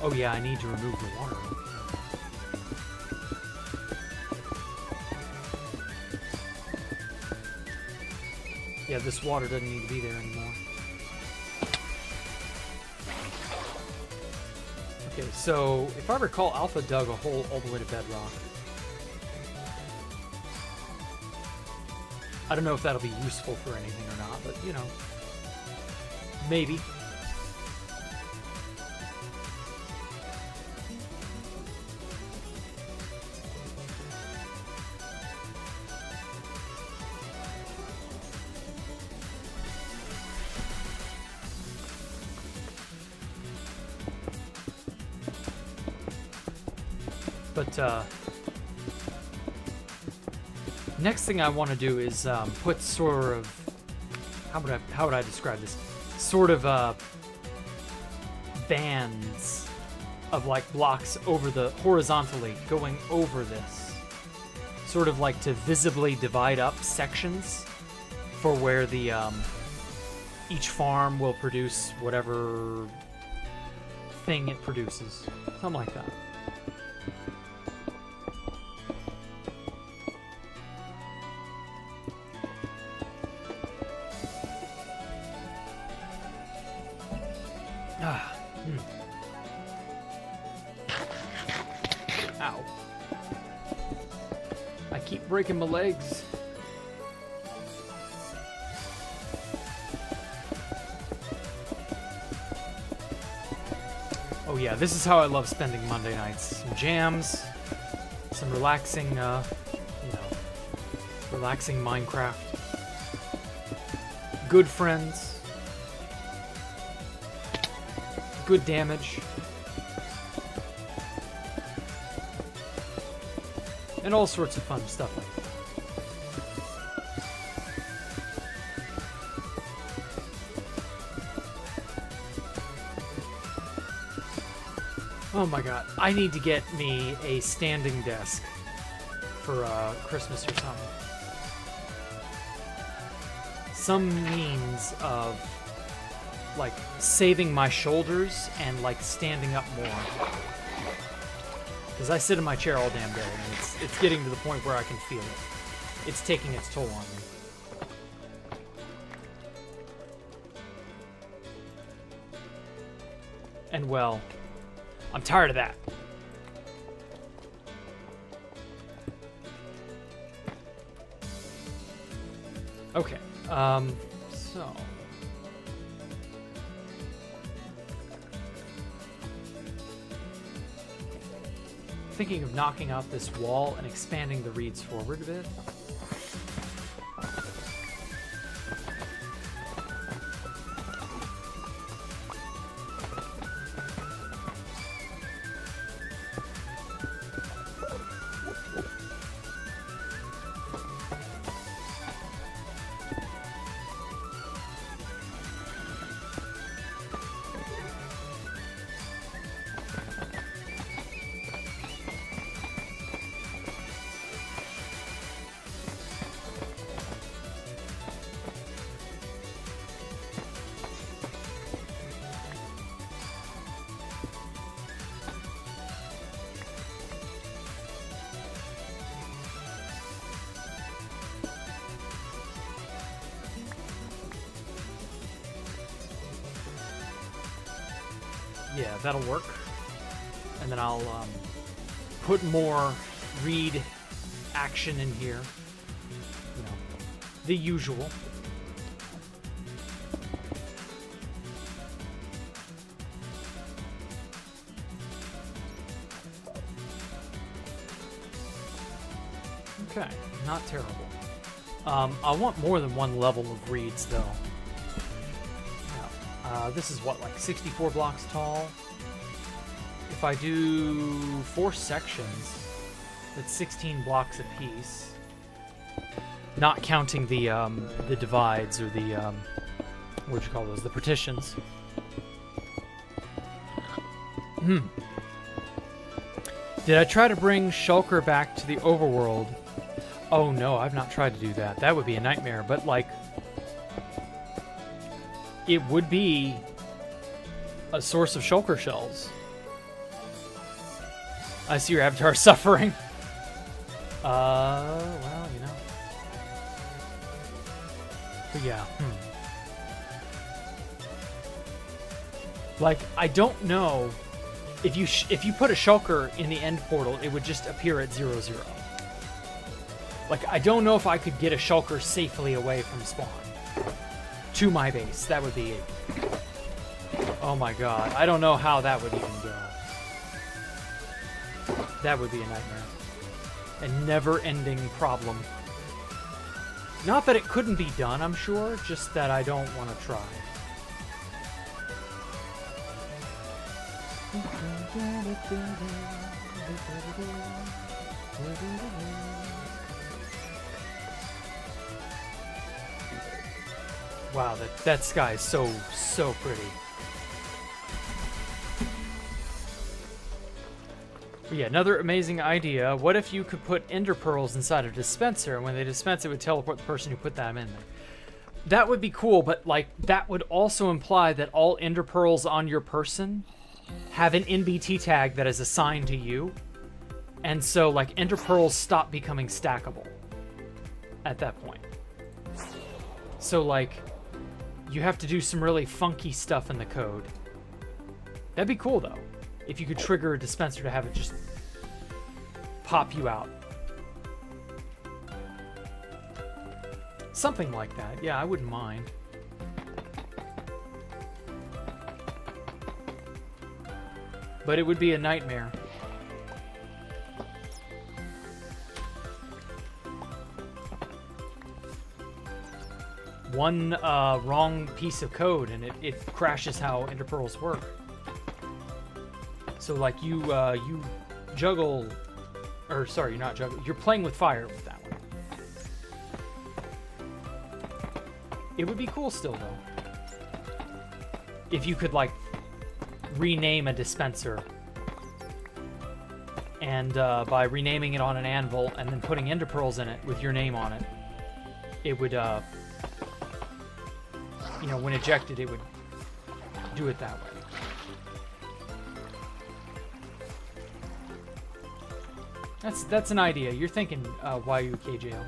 Oh yeah, I need to remove the water. Yeah, this water doesn't need to be there anymore. Okay, so if I recall, Alpha dug a hole all the way to bedrock. I don't know if that'll be useful for anything or not, but you know, maybe. But next thing I want to do is put sort of how would I describe this? Sort of bands of like blocks over the horizontally going over this, sort of like to visibly divide up sections for where the each farm will produce whatever thing it produces, something like that. Ow. I keep breaking my legs. Oh yeah, this is how I love spending Monday nights. Some jams, some relaxing, relaxing Minecraft. Good friends. Good damage. And all sorts of fun stuff like that. Oh my god, I need to get me a standing desk for Christmas or something. Some means of like saving my shoulders and like standing up more. Because I sit in my chair all damn day, and it's getting to the point where I can feel it. It's taking its toll on me. And well, I'm tired of that. Okay, so... thinking of knocking out this wall and expanding the reeds forward a bit. Yeah, that'll work. And then I'll put more reed action in here. You know, the usual. Okay, not terrible. I want more than one level of reeds, though. This is what, like 64 blocks tall? If I do 4 sections, that's 16 blocks apiece. Not counting the divides or the, what do you call those? The partitions. Did I try to bring Shulker back to the overworld? Oh no, I've not tried to do that. That would be a nightmare, but like... it would be a source of Shulker shells. I see your avatar suffering. Well, you know. But yeah, Like, I don't know if you put a Shulker in the end portal, it would just appear at 0-0. Like, I don't know if I could get a Shulker safely away from spawn to my base. That would be it. Oh my god, I don't know how that would even go. That would be a nightmare. A never-ending problem. Not that it couldn't be done, I'm sure, just that I don't want to try. Wow, that sky is so pretty. But yeah, another amazing idea. What if you could put ender pearls inside a dispenser, and when they dispense it would teleport the person who put them in there? That would be cool, but like that would also imply that all ender pearls on your person have an NBT tag that is assigned to you. And so like ender pearls stop becoming stackable at that point. So like you have to do some really funky stuff in the code. That'd be cool though, if you could trigger a dispenser to have it just pop you out. Something like that. Yeah, I wouldn't mind. But it would be a nightmare. One wrong piece of code and it crashes how ender pearls work. So like you juggle, or sorry, you're not juggling. You're playing with fire with that one. It would be cool still though, if you could like rename a dispenser, and by renaming it on an anvil and then putting ender pearls in it with your name on it, it would, you know, when ejected, it would do it that way. That's an idea. You're thinking YUKJL.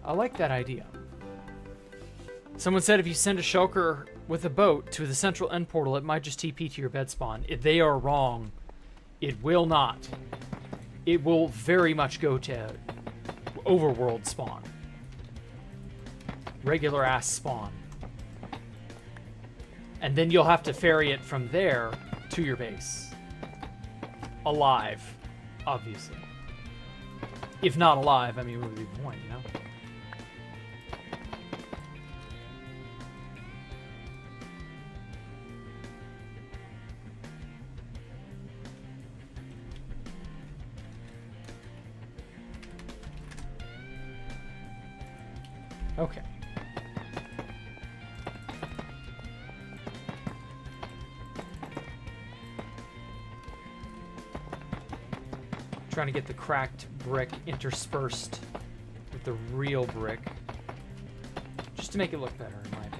I like that idea. Someone said if you send a Shulker with a boat to the central end portal, it might just TP to your bed spawn. If they are wrong, it will not. It will very much go to overworld spawn. Regular ass spawn. And then you'll have to ferry it from there to your base. Alive, obviously. If not alive, I mean, what would be the point, you know? Okay. Trying to get the cracked brick interspersed with the real brick, just to make it look better, in my opinion.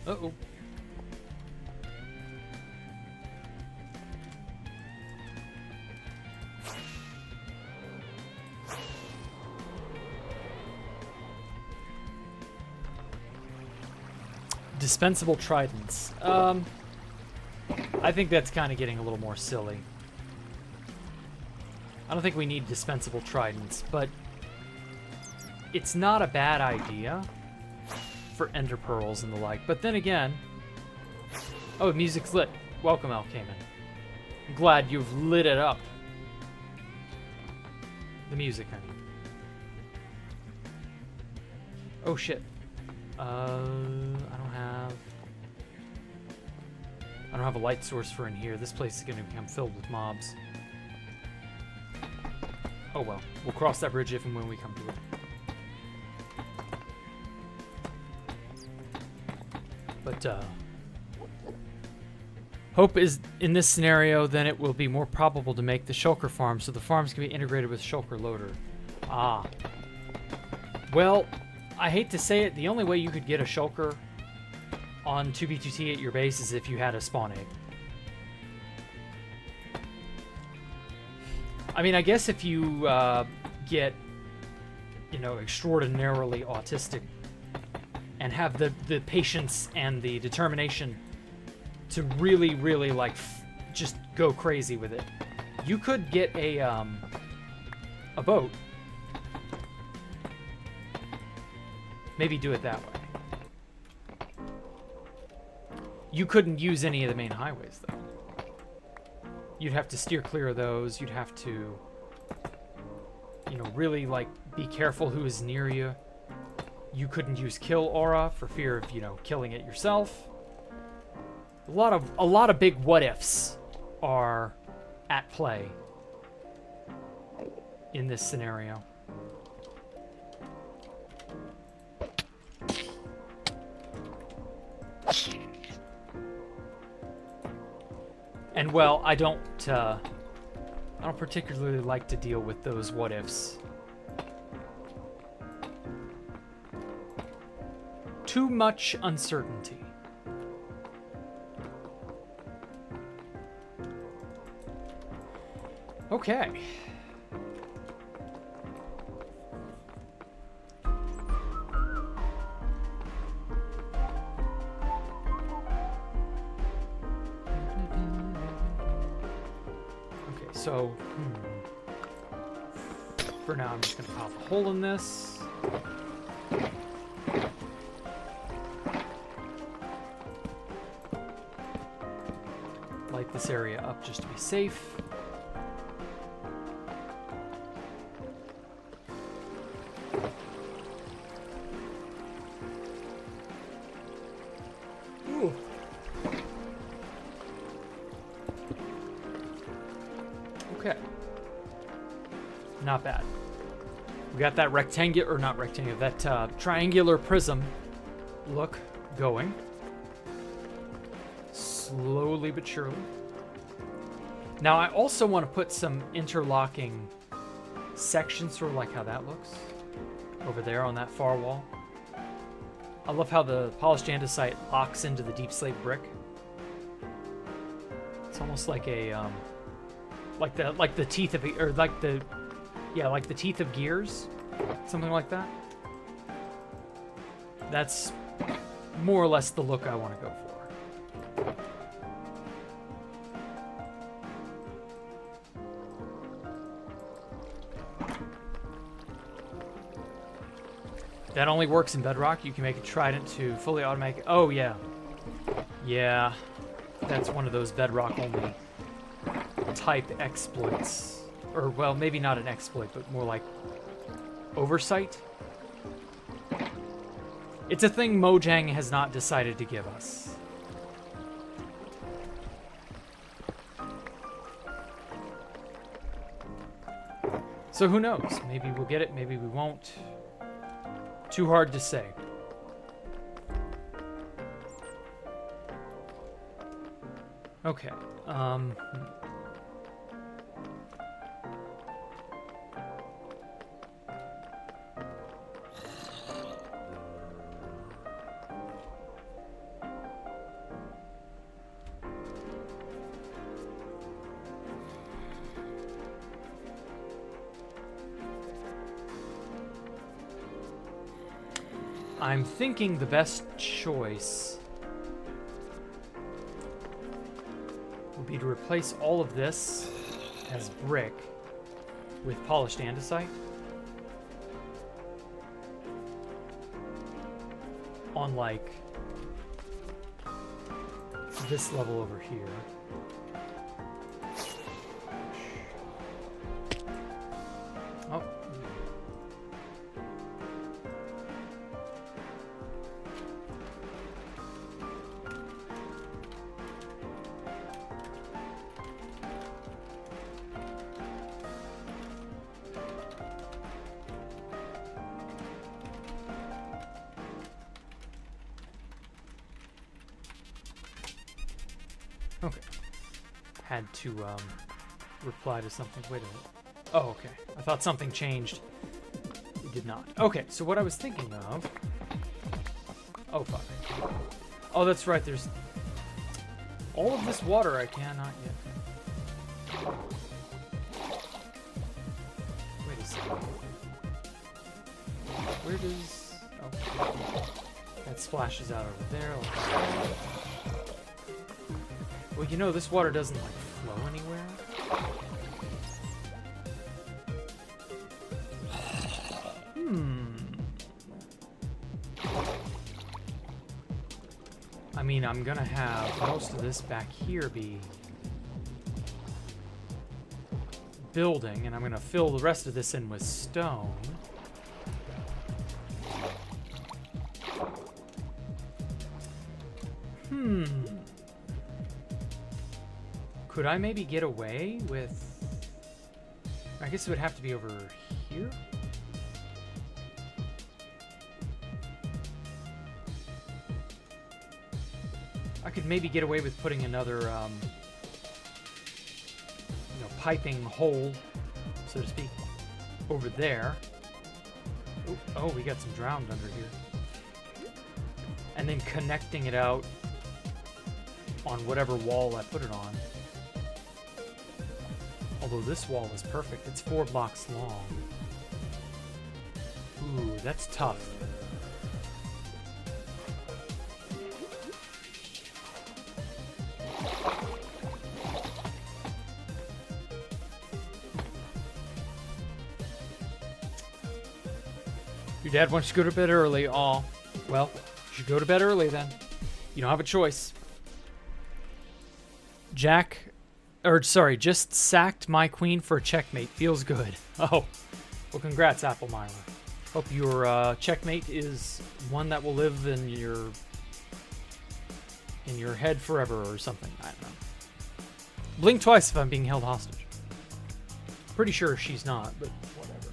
Uh-oh. Dispensable tridents. I think that's kind of getting a little more silly. I don't think we need dispensable tridents, but it's not a bad idea. for ender pearls and the like. But then again... Oh, music's lit. Welcome, Alkaman. I'm glad you've lit it up. The music, I mean. Oh, shit. I don't have a light source for in here. This place is going to become filled with mobs. Oh well. We'll cross that bridge if and when we come to it. But, hope is, in this scenario, then it will be more probable to make the shulker farm, so the farms can be integrated with shulker loader. Ah. Well, I hate to say it, the only way you could get a shulker on 2B2T at your base is if you had a spawn egg. I mean, I guess if you get, you know, extraordinarily autistic and have the patience and the determination to really, really, like, just go crazy with it, you could get a boat. Maybe do it that way. You couldn't use any of the main highways, though. You'd have to steer clear of those. You'd have to, you know, really, like, be careful who is near you. You couldn't use kill aura for fear of, you know, killing it yourself. A lot of big what ifs are at play in this scenario. And well, I don't particularly like to deal with those what ifs. Too much uncertainty. Okay. So, for now, I'm just going to pop a hole in this. Light this area up just to be safe. Ooh. Okay. Not bad. We got that rectangular, or not rectangular, that triangular prism look going. Slowly but surely. Now I also want to put some interlocking sections, sort of like how that looks over there on that far wall. I love how the polished andesite locks into the deep slate brick. It's almost like a like the teeth of, or like the teeth of gears, something like that. That's more or less the look I want to go for. That only works in Bedrock. You can make a trident to fully automatic. Oh yeah, yeah, that's one of those Bedrock only type exploits, or well, maybe not an exploit, but more like oversight. It's a thing Mojang has not decided to give us. So who knows? Maybe we'll get it, maybe we won't. Too hard to say. Okay. I'm thinking the best choice would be to replace all of this as brick with polished andesite. on like this level over here. Oh. Okay. Had to reply to something. Wait a minute. Oh, okay. I thought something changed. It did not. Okay, so what I was thinking of... Oh, fuck. Oh, that's right. There's... all of this water I cannot get. Wait a second. Where does... Oh. That splashes out over there. Like that. Well, you know, this water doesn't, like, flow anywhere. I mean, I'm gonna have most of this back here be building, and I'm gonna fill the rest of this in with stone. Could I maybe get away with... I guess it would have to be over here? I could maybe get away with putting another, you know, piping hole, so to speak, over there. Ooh, oh, we got some drowned under here. And then connecting it out on whatever wall I put it on. Although this wall is perfect. It's 4 blocks long. Ooh, that's tough. Your dad wants you to go to bed early. Aw. Well, you should go to bed early then. You don't have a choice. Just sacked my queen for a checkmate. Feels good. Oh, well, congrats, Applemeiler. Hope your checkmate is one that will live in your head forever or something. I don't know. Blink twice if I'm being held hostage. Pretty sure she's not, but whatever.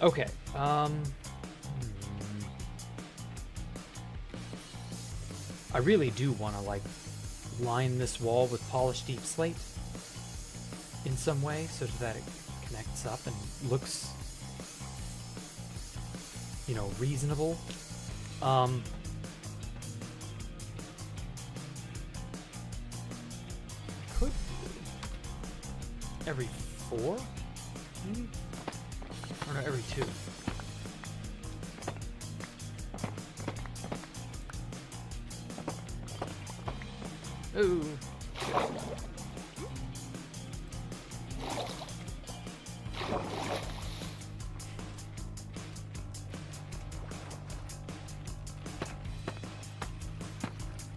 Okay. I really do want to, like, line this wall with polished deep slate in some way so that it connects up and looks, you know, reasonable. Could every 4, maybe? Or no, every 2. Ooh.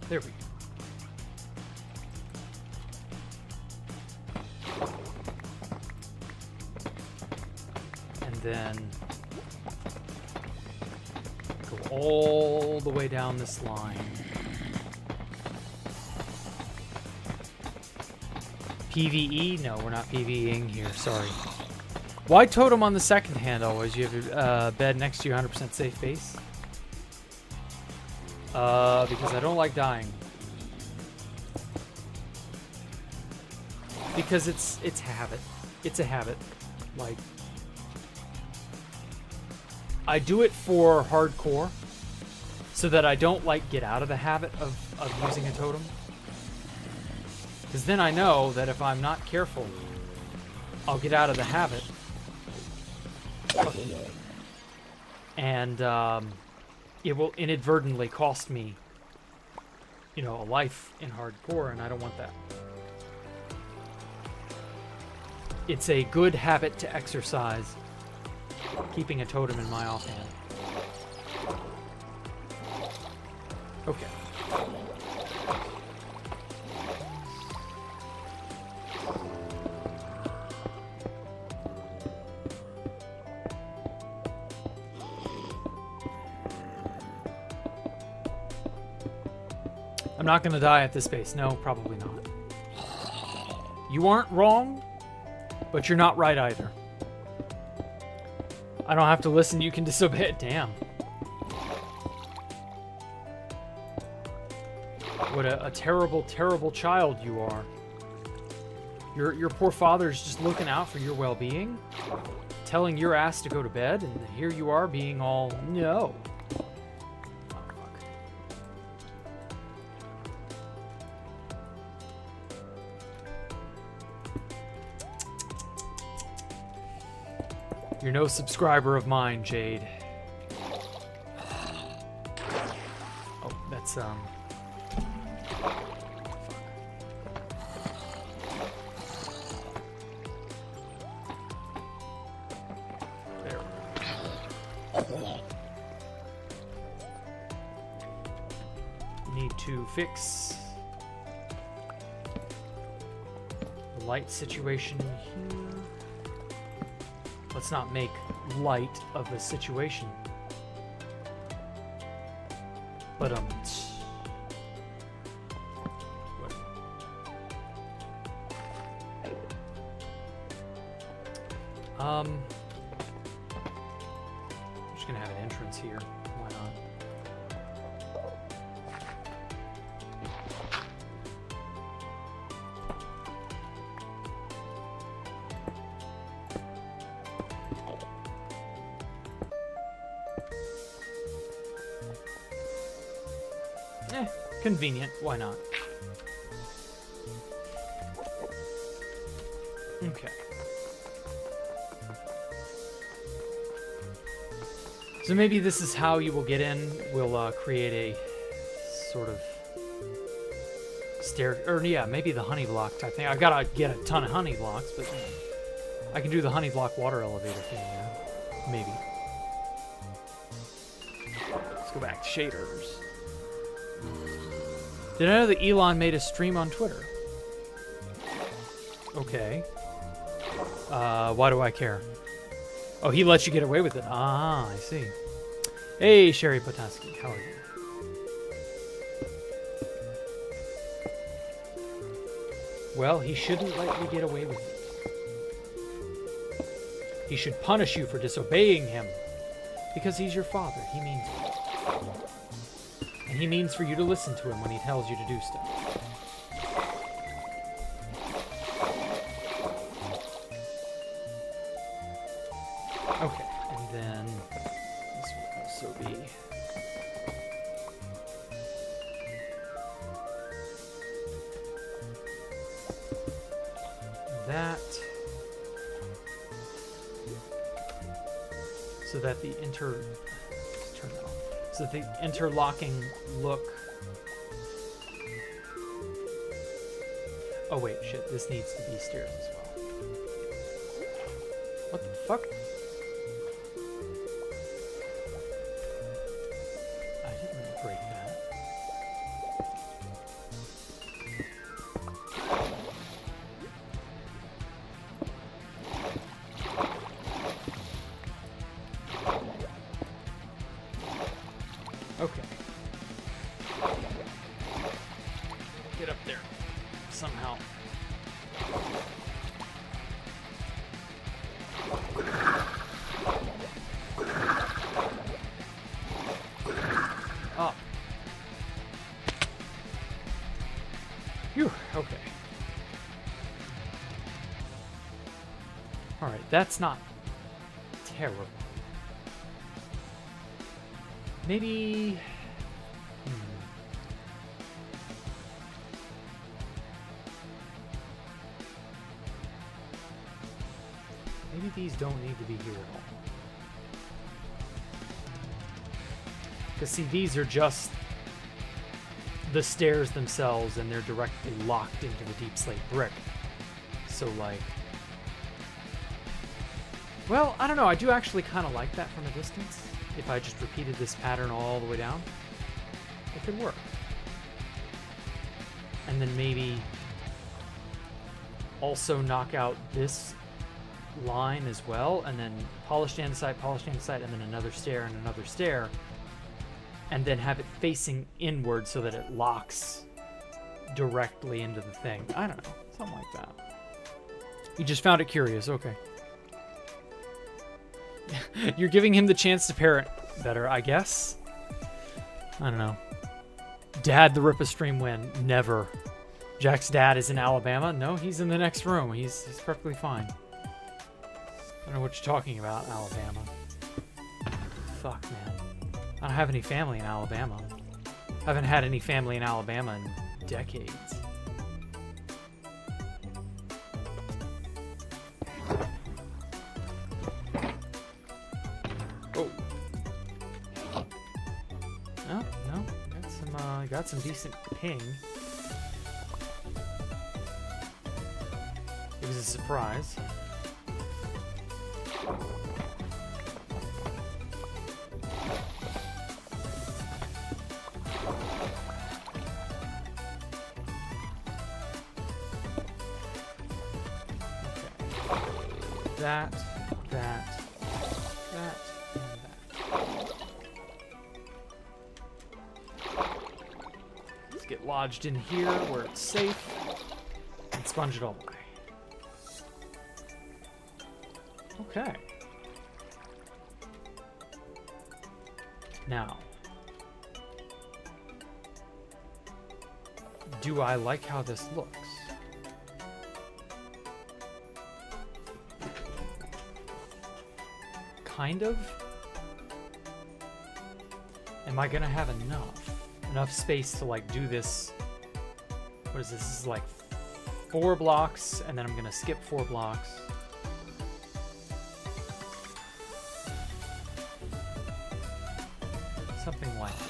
There we go. And then go all the way down this line. PvE? No, we're not PvEing here. Sorry. Why totem on the second hand always? You have a bed next to your 100% safe base? Because I don't like dying. Because it's habit. It's a habit. Like, I do it for hardcore so that I don't, like, get out of the habit of using a totem. Because then I know that if I'm not careful, I'll get out of the habit. And it will inadvertently cost me, you know, a life in hardcore, and I don't want that. It's a good habit to exercise, keeping a totem in my offhand. Okay. I'm not going to die at this base. No, probably not. You aren't wrong, but you're not right either. I don't have to listen. You can disobey it. Damn. What a terrible, terrible child you are. Your poor father's just looking out for your well-being, telling your ass to go to bed, and here you are being all, no. You're no subscriber of mine, Jade. Oh, that's, Fuck. There. Need to fix the light situation in here. Let's not make light of the situation. But what? I'm just gonna have an entrance here. Why not? Convenient, why not? Okay. So maybe this is how you will get in. We'll create a sort of stair, or yeah, maybe the honey block type thing. I've got to get a ton of honey blocks, but I can do the honey block water elevator thing, yeah. Maybe. Let's go back to shaders. Did I know that Elon made a stream on Twitter? Okay. Why do I care? Oh, he lets you get away with it. Ah, I see. Hey, Sherry Potaski, how are you? Well, he shouldn't let you get away with it. He should punish you for disobeying him. Because he's your father. He means it. And he means for you to listen to him when he tells you to do stuff. Okay, and then this will also be that, so that the so the interlocking look. Oh wait, shit, this needs to be stairs as well. What the fuck? I didn't break that. Okay. Get up there somehow. Up. Phew, okay. All right, that's not terrible. Maybe... Maybe these don't need to be here at all. Because see, these are just the stairs themselves, and they're directly locked into the deep slate brick. So like... Well, I don't know, I do actually kind of like that from a distance. If I just repeated this pattern all the way down. It could work. And then maybe also knock out this line as well, and then polished andesite, and then another stair and another stair, and then have it facing inward so that it locks directly into the thing. I don't know, something like that. You just found it curious, okay. You're giving him the chance to parent better, I guess. I don't know. Dad, the Rippa stream win. Never. Jack's dad is in Alabama. No, he's in the next room. He's perfectly fine. I don't know what you're talking about, Alabama. Fuck, man. I don't have any family in Alabama. I haven't had any family in Alabama in decades. Oh. No. Got some decent ping. It was a surprise. That, and that. Let's get lodged in here where it's safe and sponge it all away. Okay. Now, do I like how this looks? Kind of. Am I gonna have enough space to like do this? What is this? This is like 4 blocks, and then I'm gonna skip 4 blocks. Something like that.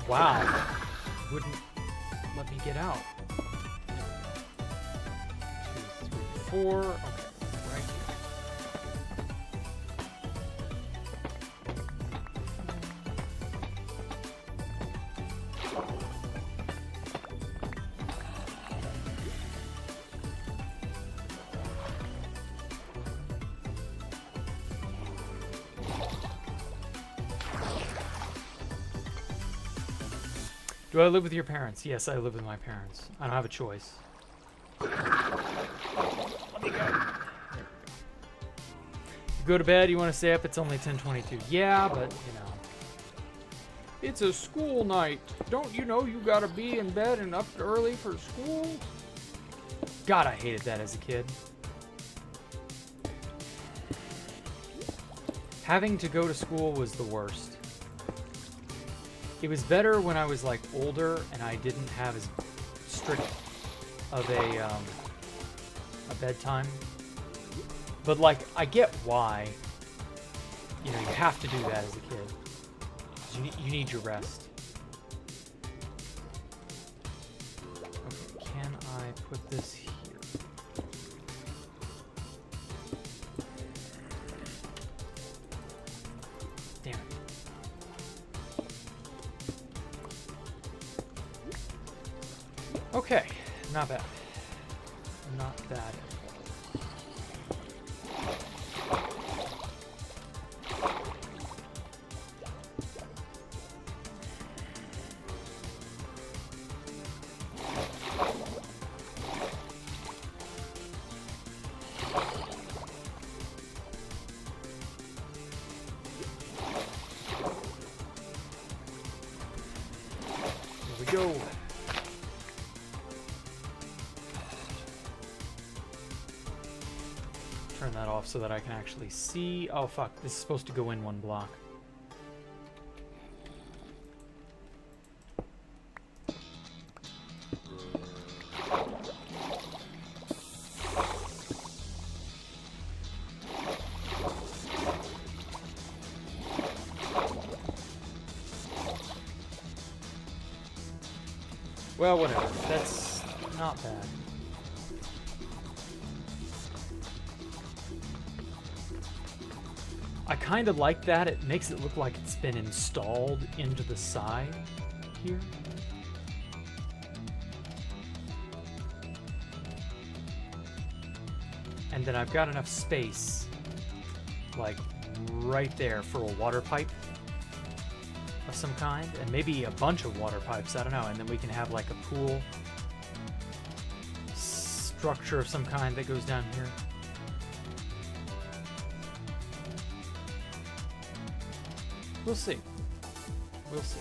Wow. Wouldn't let me get out. 2, 3, 4. Okay, right here. Do I live with your parents? Yes, I live with my parents. I don't have a choice. Let me go. There we go. You go to bed, you want to stay up, it's only 10:22. Yeah, but, you know. It's a school night. Don't you know you gotta be in bed and up early for school? God, I hated that as a kid. Having to go to school was the worst. It was better when I was like older and I didn't have as strict of a bedtime. But like, I get why, you know, you have to do that as a kid. 'Cause you need your rest. Okay, can I put this here? Damn it. Okay, not bad. Not bad at all. Here we go. Turn that off so that I can actually see. Oh fuck, this is supposed to go in 1 block. Well, whatever. That's not bad. I kind of like that. It makes it look like it's been installed into the side here. And then I've got enough space, like right there, for a water pipe of some kind, and maybe a bunch of water pipes, I don't know, and then we can have like a pool structure of some kind that goes down here. We'll see. We'll see.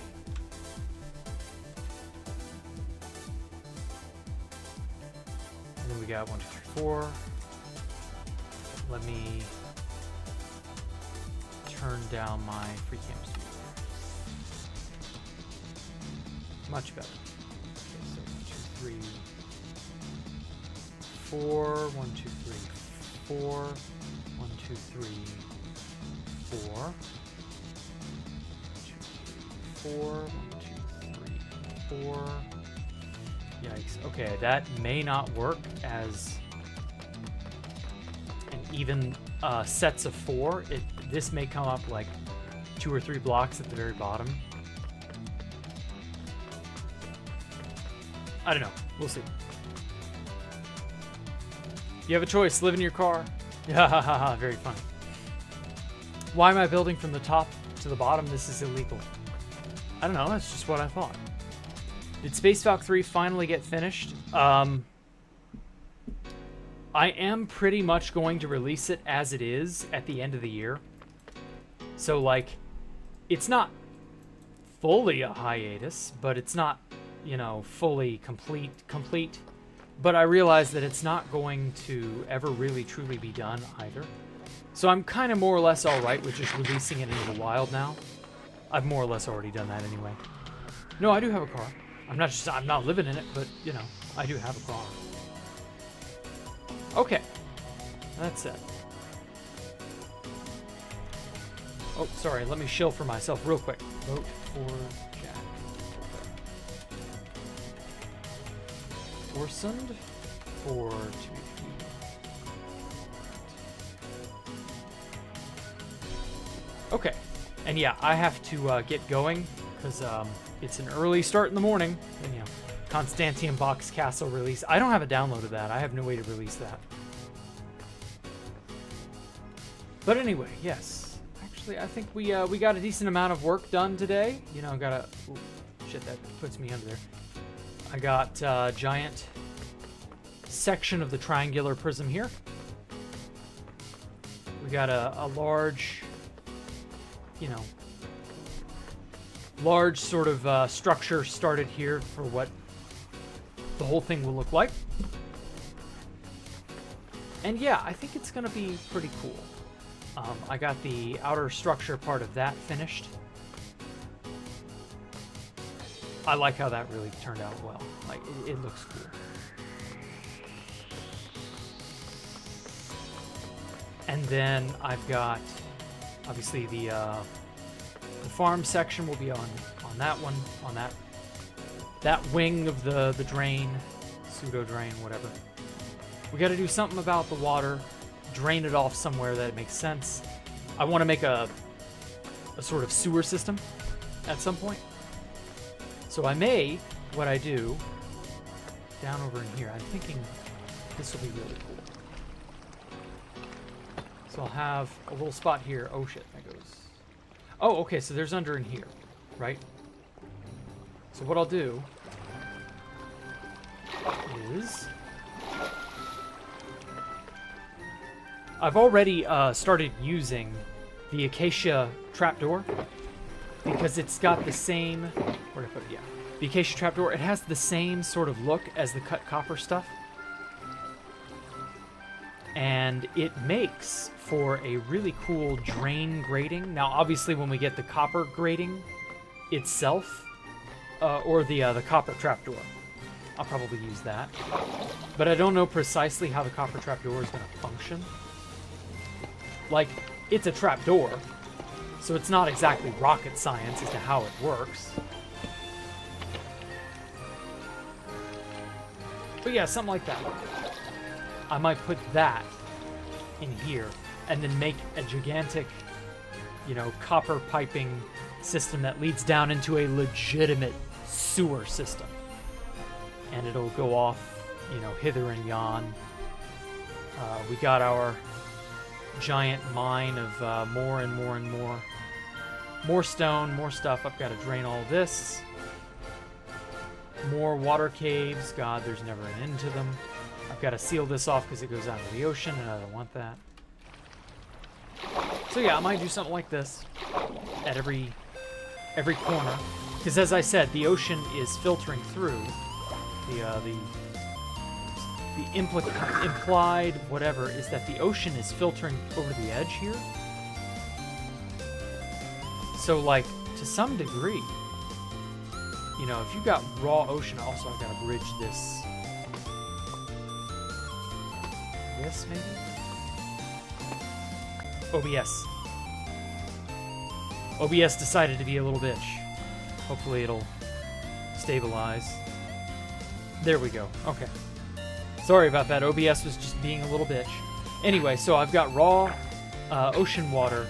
And then we got 1, 2, 3, 4. Let me turn down my free cam studio. Much better. Okay, so 1, 2, 3, 4. 1, 2, 3, 4. 1, 2, 3, 4. 4. 1, 2, 3, 4. Yikes. Okay, that may not work as an even sets of 4. This may come up like 2 or 3 blocks at the very bottom. I don't know. We'll see. You have a choice. Live in your car. Yeah, very funny. Why am I building from the top to the bottom? This is illegal. I don't know. That's just what I thought. Did Space Valk 3 finally get finished? I am pretty much going to release it as it is at the end of the year. So, like, it's not fully a hiatus, but it's not, you know, fully complete. But I realize that it's not going to ever really truly be done either. So I'm kind of more or less all right with just releasing it into the wild now. I've more or less already done that anyway. No, I do have a car. I'm not living in it, but, you know, I do have a car. Okay. That's it. Oh, sorry. Let me shill for myself real quick. Vote for Jack. Orsund for 2. Okay. And yeah, I have to get going because it's an early start in the morning. And, you know, Constantium Box Castle release. I don't have a download of that. I have no way to release that. But anyway, yes. Actually, I think we got a decent amount of work done today. You know, ooh, shit, that puts me under there. I got a giant section of the triangular prism here. We got a large, you know, large sort of structure started here for what the whole thing will look like. And yeah, I think it's going to be pretty cool. I got the outer structure part of that finished. I like how that really turned out well. Like, it looks cool. And then I've got, obviously, the farm section will be on that one, on that wing of the drain, pseudo drain, whatever. We got to do something about the water, drain it off somewhere that makes sense. I want to make a sort of sewer system at some point. So what I do, down over in here, I'm thinking this will be really cool. So I'll have a little spot here. Oh shit, that goes. Oh, okay, so there's under in here, right? So what I'll do is I've already started using the acacia trapdoor because it's got the same, where did I put it? Yeah. The acacia trapdoor, it has the same sort of look as the cut copper stuff. And it makes for a really cool drain grating. Now, obviously, when we get the copper grating itself, or the copper trapdoor, I'll probably use that. But I don't know precisely how the copper trapdoor is going to function. Like, it's a trapdoor, so it's not exactly rocket science as to how it works. But yeah, something like that. I might put that in here and then make a gigantic you know, copper piping system that leads down into a legitimate sewer system. And it'll go off, you know, hither and yon. We got our giant mine of more and more and more. More stone, more stuff. I've got to drain all this. More water caves. God, there's never an end to them. I've got to seal this off because it goes out into the ocean, and I don't want that. So yeah, I might do something like this at every corner. Because as I said, the ocean is filtering through. The implied whatever is that the ocean is filtering over the edge here. So, like, to some degree, you know, if you got raw ocean, also I've got to bridge this. This, maybe? OBS. OBS decided to be a little bitch. Hopefully it'll stabilize. There we go. Okay. Sorry about that. OBS was just being a little bitch. Anyway, so I've got raw ocean water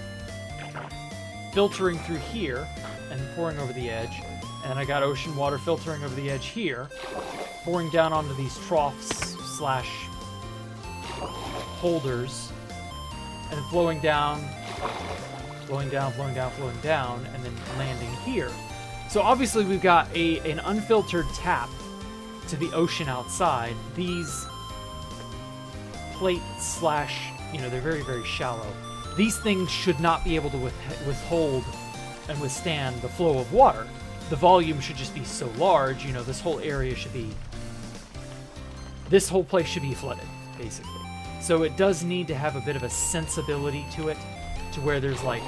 filtering through here and pouring over the edge. And I got ocean water filtering over the edge here, pouring down onto these troughs slash holders, and flowing down, flowing down, flowing down, flowing down, and then landing here. So obviously we've got an unfiltered tap to the ocean outside. These plates slash, you know, they're very, very shallow. These things should not be able to withhold and withstand the flow of water. The volume should just be so large, you know, this whole area should be, this whole place should be flooded, basically. So it does need to have a bit of a sensibility to it, to where there's like,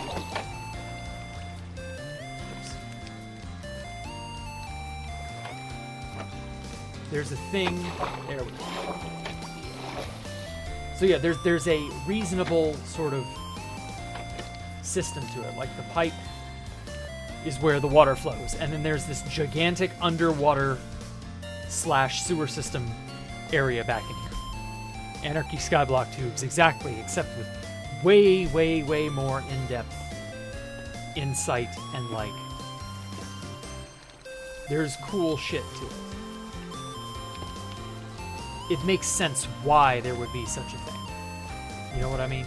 there's a thing, there we go. So yeah, there's a reasonable sort of system to it, like the pipe is where the water flows, and then there's this gigantic underwater slash sewer system area back in here. Anarchy Skyblock tubes, exactly, except with way, way, way more in-depth insight and like, there's cool shit to it. It makes sense why there would be such a thing. You know what I mean?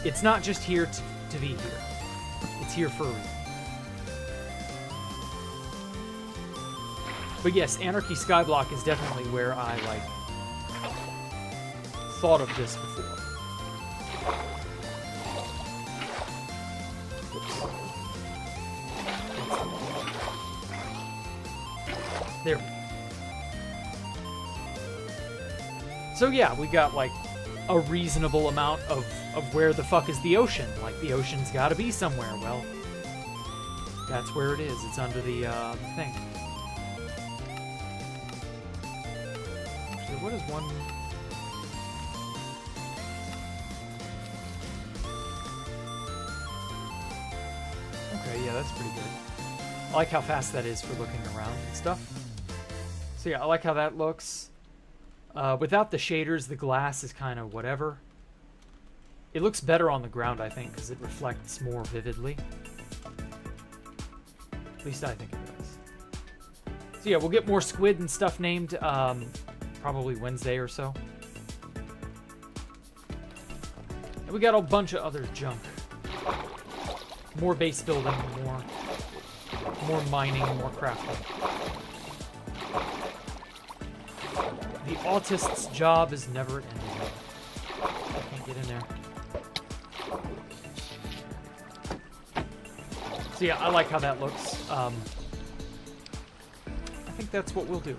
It's not just here to be here. It's here for a reason. But yes, Anarchy Skyblock is definitely where I, like, thought of this before. Oops. There we go. So yeah, we got, like, a reasonable amount of where the fuck is the ocean. Like, the ocean's gotta be somewhere. Well, that's where it is. It's under the thing. Actually, what is one... Okay, yeah, that's pretty good. I like how fast that is for looking around and stuff. So yeah, I like how that looks. Without the shaders, the glass is kind of whatever. It looks better on the ground, I think, because it reflects more vividly. At least I think it does. So yeah, we'll get more squid and stuff named probably Wednesday or so. And we got a bunch of other junk. More base building, more mining, more crafting. The autist's job is never ending. I can't get in there. So yeah, I like how that looks. I think that's what we'll do.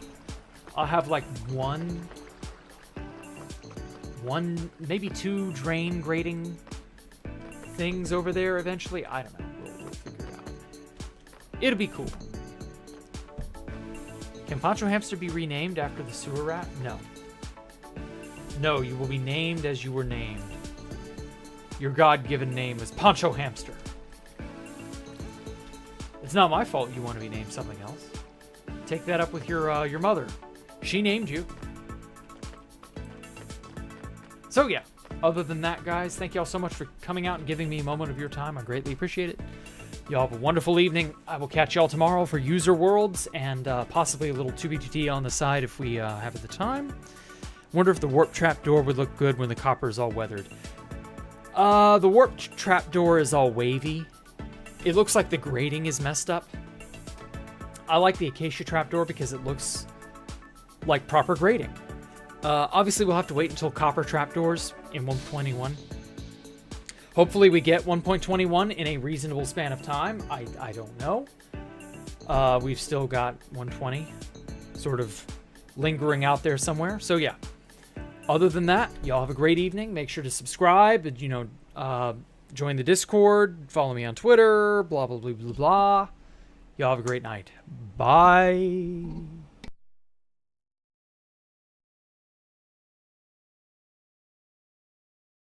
I'll have like one, maybe two drain grating things over there eventually. I don't know. We'll figure it out. It'll be cool. Can Poncho Hamster be renamed after the sewer rat? No. No, you will be named as you were named. Your God-given name is Poncho Hamster. It's not my fault you want to be named something else. Take that up with your mother. She named you. So yeah, Other than that, guys, thank y'all so much for coming out and giving me a moment of your time. I greatly appreciate it. Y'all have a wonderful evening. I will catch y'all tomorrow for User Worlds and possibly a little 2B2T on the side if we have the time. Wonder if the warp trap door would look good when the copper is all weathered. The warp trap door is all wavy. It looks like the grading is messed up. I like the acacia trapdoor because it looks like proper grading. Obviously, we'll have to wait until copper trapdoors in 1.21. Hopefully, we get 1.21 in a reasonable span of time. I don't know. We've still got 120 sort of lingering out there somewhere. So, yeah. Other than that, y'all have a great evening. Make sure to subscribe. Join the Discord. Follow me on Twitter. Blah, blah, blah, blah, blah. Y'all have a great night. Bye.